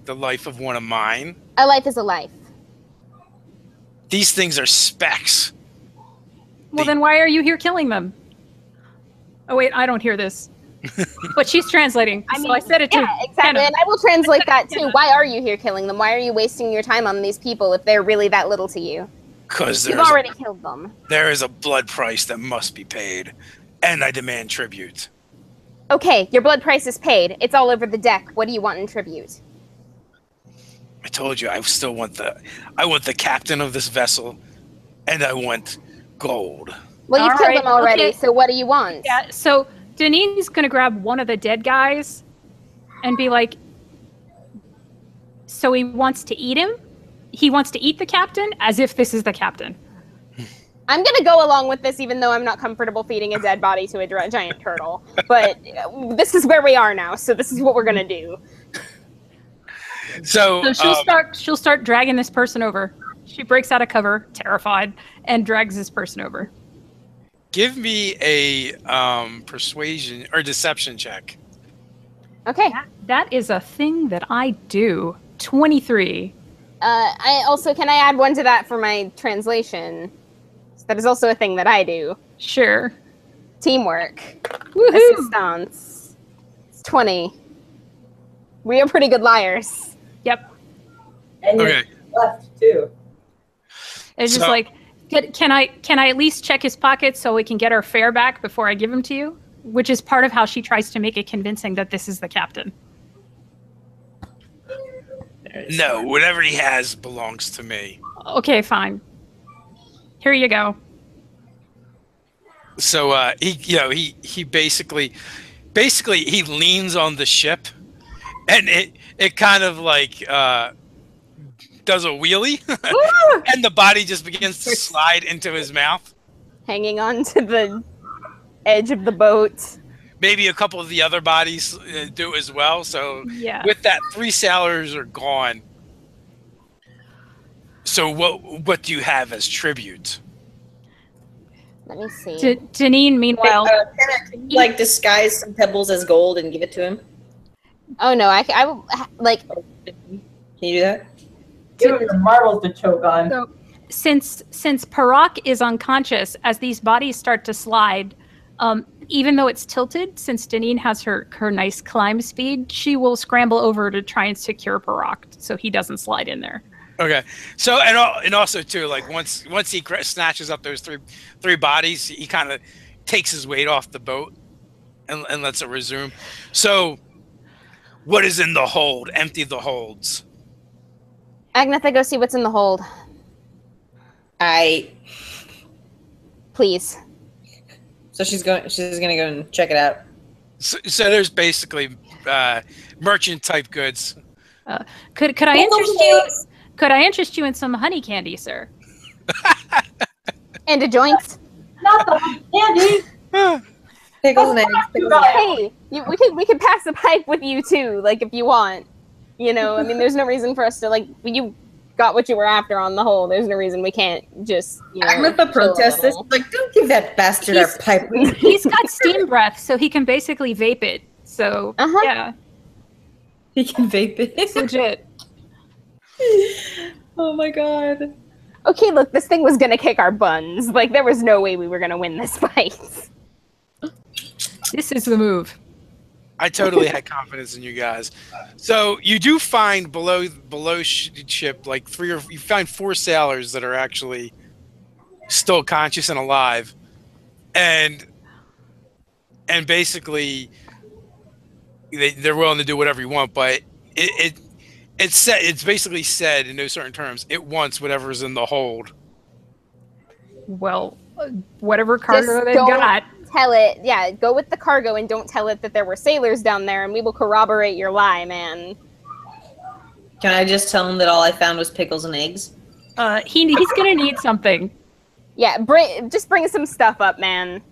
the life of one of mine? A life is a life. These things are specks. Well, then why are you here killing them? Oh wait, I don't hear this. But she's translating, so I said it too. Yeah, exactly, and I will translate that too. Why are you here killing them? Why are you wasting your time on these people if they're really that little to you? Because you've already killed them. There is a blood price that must be paid, and I demand tribute. Okay, your blood price is paid. It's all over the deck. What do you want in tribute? I told you, I want the captain of this vessel, and I want gold. Well, you've killed them already, so what do you want? Yeah, so Deneen's going to grab one of the dead guys and be like, so he wants to eat him? He wants to eat the captain as if this is the captain. I'm going to go along with this even though I'm not comfortable feeding a dead body to a giant turtle. But this is where we are now, so this is what we're going to do. So she'll start dragging this person over. She breaks out of cover, terrified, and drags this person over. Give me a persuasion or deception check. Okay. That is a thing that I do. 23. Can I add one to that for my translation? That is also a thing that I do. Sure. Teamwork. Woohoo! Assistance. It's 20. We are pretty good liars. Yep. And okay. You're left too. It's just like, can I at least check his pockets so we can get our fare back before I give him to you? Which is part of how she tries to make it convincing that this is the captain. No, whatever he has belongs to me. Okay, fine. Here you go. So he basically he leans on the ship, and it kind of like does a wheelie, and the body just begins to slide into his mouth, hanging on to the edge of the boat. Maybe a couple of the other bodies do as well. So yeah. With that, 3 sailors are gone. So what do you have as tribute? Let me see. Deneen, meanwhile, can you, like disguise some pebbles as gold and give it to him? Oh no, I will like. Can you do that? Give him some marbles to choke on. So, since Parak is unconscious, as these bodies start to slide, even though it's tilted, since Deneen has her nice climb speed, she will scramble over to try and secure Parak so he doesn't slide in there. Okay. So and also too, like once he snatches up those three bodies, he kind of takes his weight off the boat and lets it resume. So what is in the hold? Empty the holds. Agnetha, go see what's in the hold. Please. So she's gonna go and check it out. So there's basically merchant type goods. Could I interest you? Could I interest you in some honey candy, sir? And a joint. Not the honey candy. Pickles and eggs. Pickles and eggs. Hey, we could pass the pipe with you too, like if you want. You know, I mean, there's no reason for us to like. You got what you were after on the whole. There's no reason we can't just. You know, Agatha protests this. Like, don't give that bastard our pipe. He's got steam breath, so he can basically vape it. So yeah, He can vape it. it's legit. Oh my god. Okay, look, this thing was gonna kick our buns. Like, there was no way we were gonna win this fight. This is the move. I totally had confidence in you guys. So you do find below ship like you find 4 sailors that are actually still conscious and alive, and basically they're willing to do whatever you want. But it's basically said in no certain terms. It wants whatever's in the hold. Well, whatever cargo Just they've don't got. Tell it, yeah, go with the cargo and don't tell it that there were sailors down there, and we will corroborate your lie, man. Can I just tell him that all I found was pickles and eggs? He's gonna need something. Yeah, just bring some stuff up, man.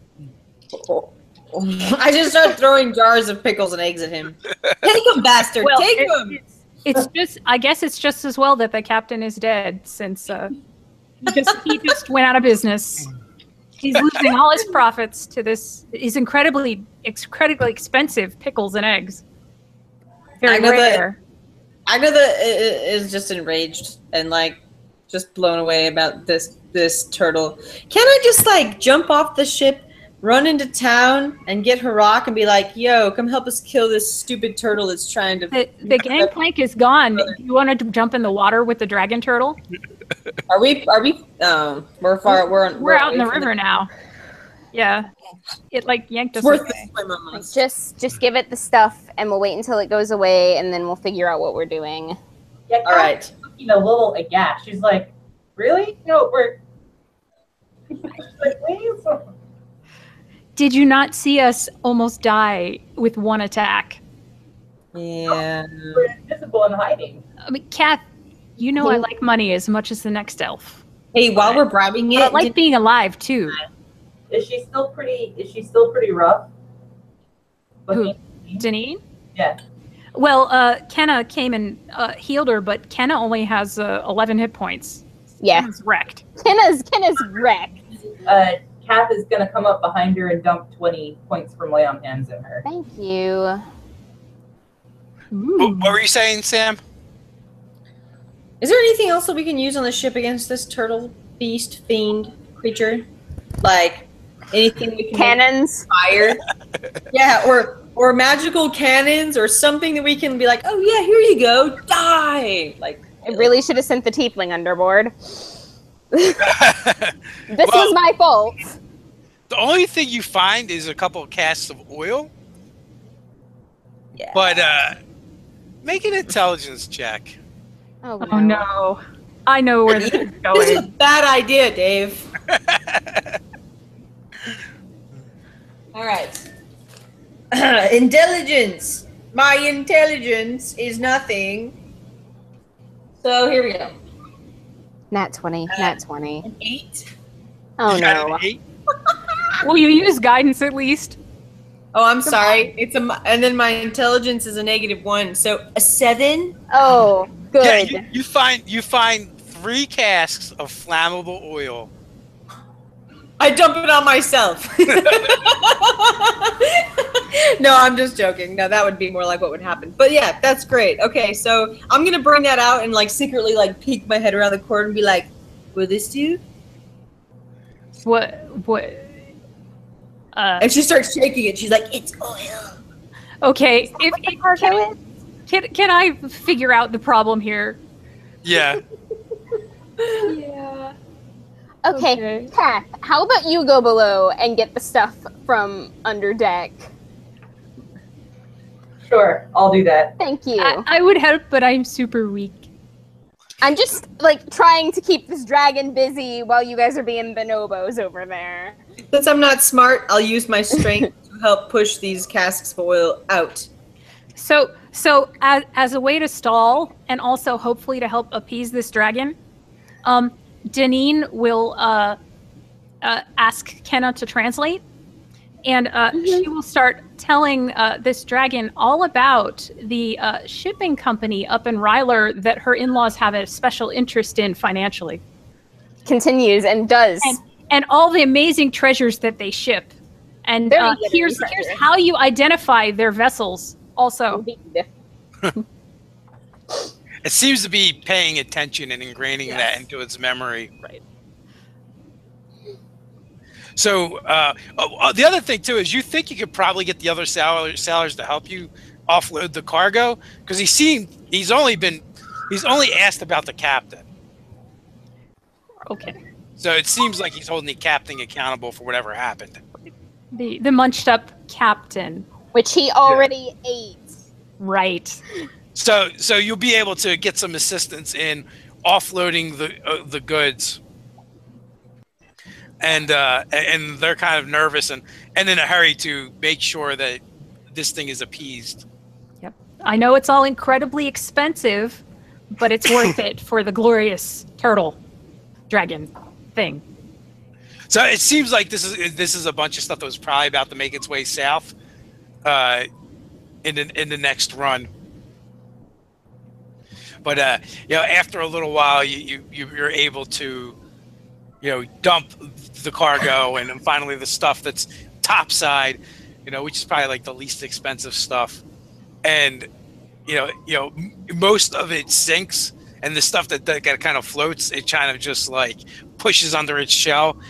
I just start throwing jars of pickles and eggs at him. Take them, bastard! Well, Take them! It's just. I guess it's just as well that the captain is dead, since he just went out of business. He's losing all his profits to these incredibly expensive pickles and eggs. Very rare. Agatha is just enraged and like just blown away about this turtle. Can I just like jump off the ship, run into town, and get Harak and be like, "Yo, come help us kill this stupid turtle that's trying to." The gangplank is gone. Do you want to jump in the water with the dragon turtle? Are we? We're far. We're out in the river now. Yeah, it like yanked us Worth away. the swim almost. Just give it the stuff, and we'll wait until it goes away, and then we'll figure out what we're doing. Yeah, All right. Looking a little aghast. She's like, "Really? No, we're." She's like, "Please." Did you not see us almost die with one attack? Yeah. We're invisible and hiding. I mean, Kath, you know I like money as much as the next elf. Hey, while we're bribing But I it, like being alive too. Is she still pretty rough? Who? Deneen? Yeah. Well, Kenna came and healed her, but Kenna only has 11 hit points. Yeah, Kenna's wrecked. Kenna's wrecked. Kath is gonna come up behind her and dump 20 points from lay on hands in her. Thank you. What were you saying, Sam? is there anything else that we can use on the ship against this turtle beast fiend creature? Like anything we can Cannons. fire? Yeah, or magical cannons or something that we can be like, oh yeah, here you go, die! Like I really should have sent the tiefling underboard. This Well, was my fault. The only thing you find is a couple of casks of oil. Yeah. But make an intelligence check. Oh Oh no. I know where this is This is a going. bad idea, Dave. All right. Intelligence. My intelligence is nothing. So here we go. Nat 20. Nat 20. An 8. Oh You got no. an 8? Will you use guidance at least? Oh, I'm sorry. And then my intelligence is a -1, so a 7. Oh, Yeah, good. you find 3 casks of flammable oil. I dump it on myself. No, I'm just joking. No, that would be more like what would happen. But yeah, that's great. Okay, so I'm gonna bring that out and like secretly like peek my head around the corner and be like, "Will this do?" What? And she starts shaking it. She's like, "It's oil." Okay. Can I figure out the problem here? Yeah. Yeah. Okay, Kath, how about you go below and get the stuff from under deck? Sure, I'll do that. Thank you. I would help, but I'm super weak. I'm just like trying to keep this dragon busy while you guys are being bonobos over there. Since I'm not smart, I'll use my strength to help push these casks of oil out. So as a way to stall and also hopefully to help appease this dragon, Deneen will ask Kenna to translate, and she will start telling this dragon all about the shipping company up in Ryler that her in-laws have a special interest in financially. Continues and does. And all the amazing treasures that they ship. And here's how you identify their vessels also. It seems to be paying attention and ingraining that into its memory. Right. So the other thing too is you think you could probably get the other sailors to help you offload the cargo, because he's only asked about the captain. Okay. So it seems like he's holding the captain accountable for whatever happened. The munched up captain, which he already ate. Right. So you'll be able to get some assistance in offloading the goods. And they're kind of nervous and in a hurry to make sure that this thing is appeased. Yep. I know it's all incredibly expensive, but it's worth it for the glorious turtle dragon thing. So it seems like this is a bunch of stuff that was probably about to make its way south in the next run. But after a little while you're able to dump the cargo and then finally the stuff that's topside, which is probably like the least expensive stuff. And, most of it sinks, and the stuff that kind of floats, it kind of just like pushes under its shell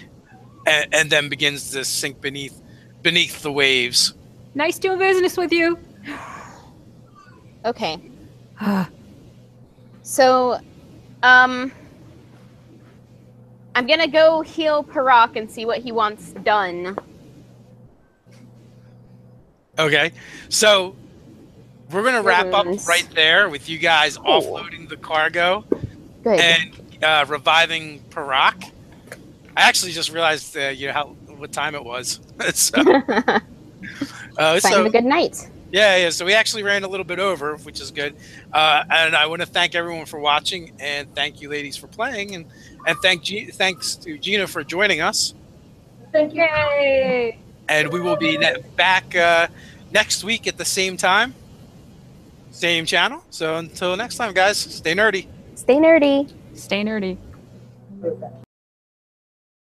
and then begins to sink beneath the waves. Nice doing business with you. Okay. So, I'm gonna go heal Parak and see what he wants done. Okay, so we're gonna wrap up right there with you guys offloading the cargo. Good. And reviving Parak. I actually just realized what time it was. So a good night. Yeah. So we actually ran a little bit over, which is good. And I want to thank everyone for watching, and thank you, ladies, for playing, and thanks to Gina for joining us. Thank you. Yay. And we will be back next week at the same time, same channel. So until next time, guys, stay nerdy. Stay nerdy. Stay nerdy.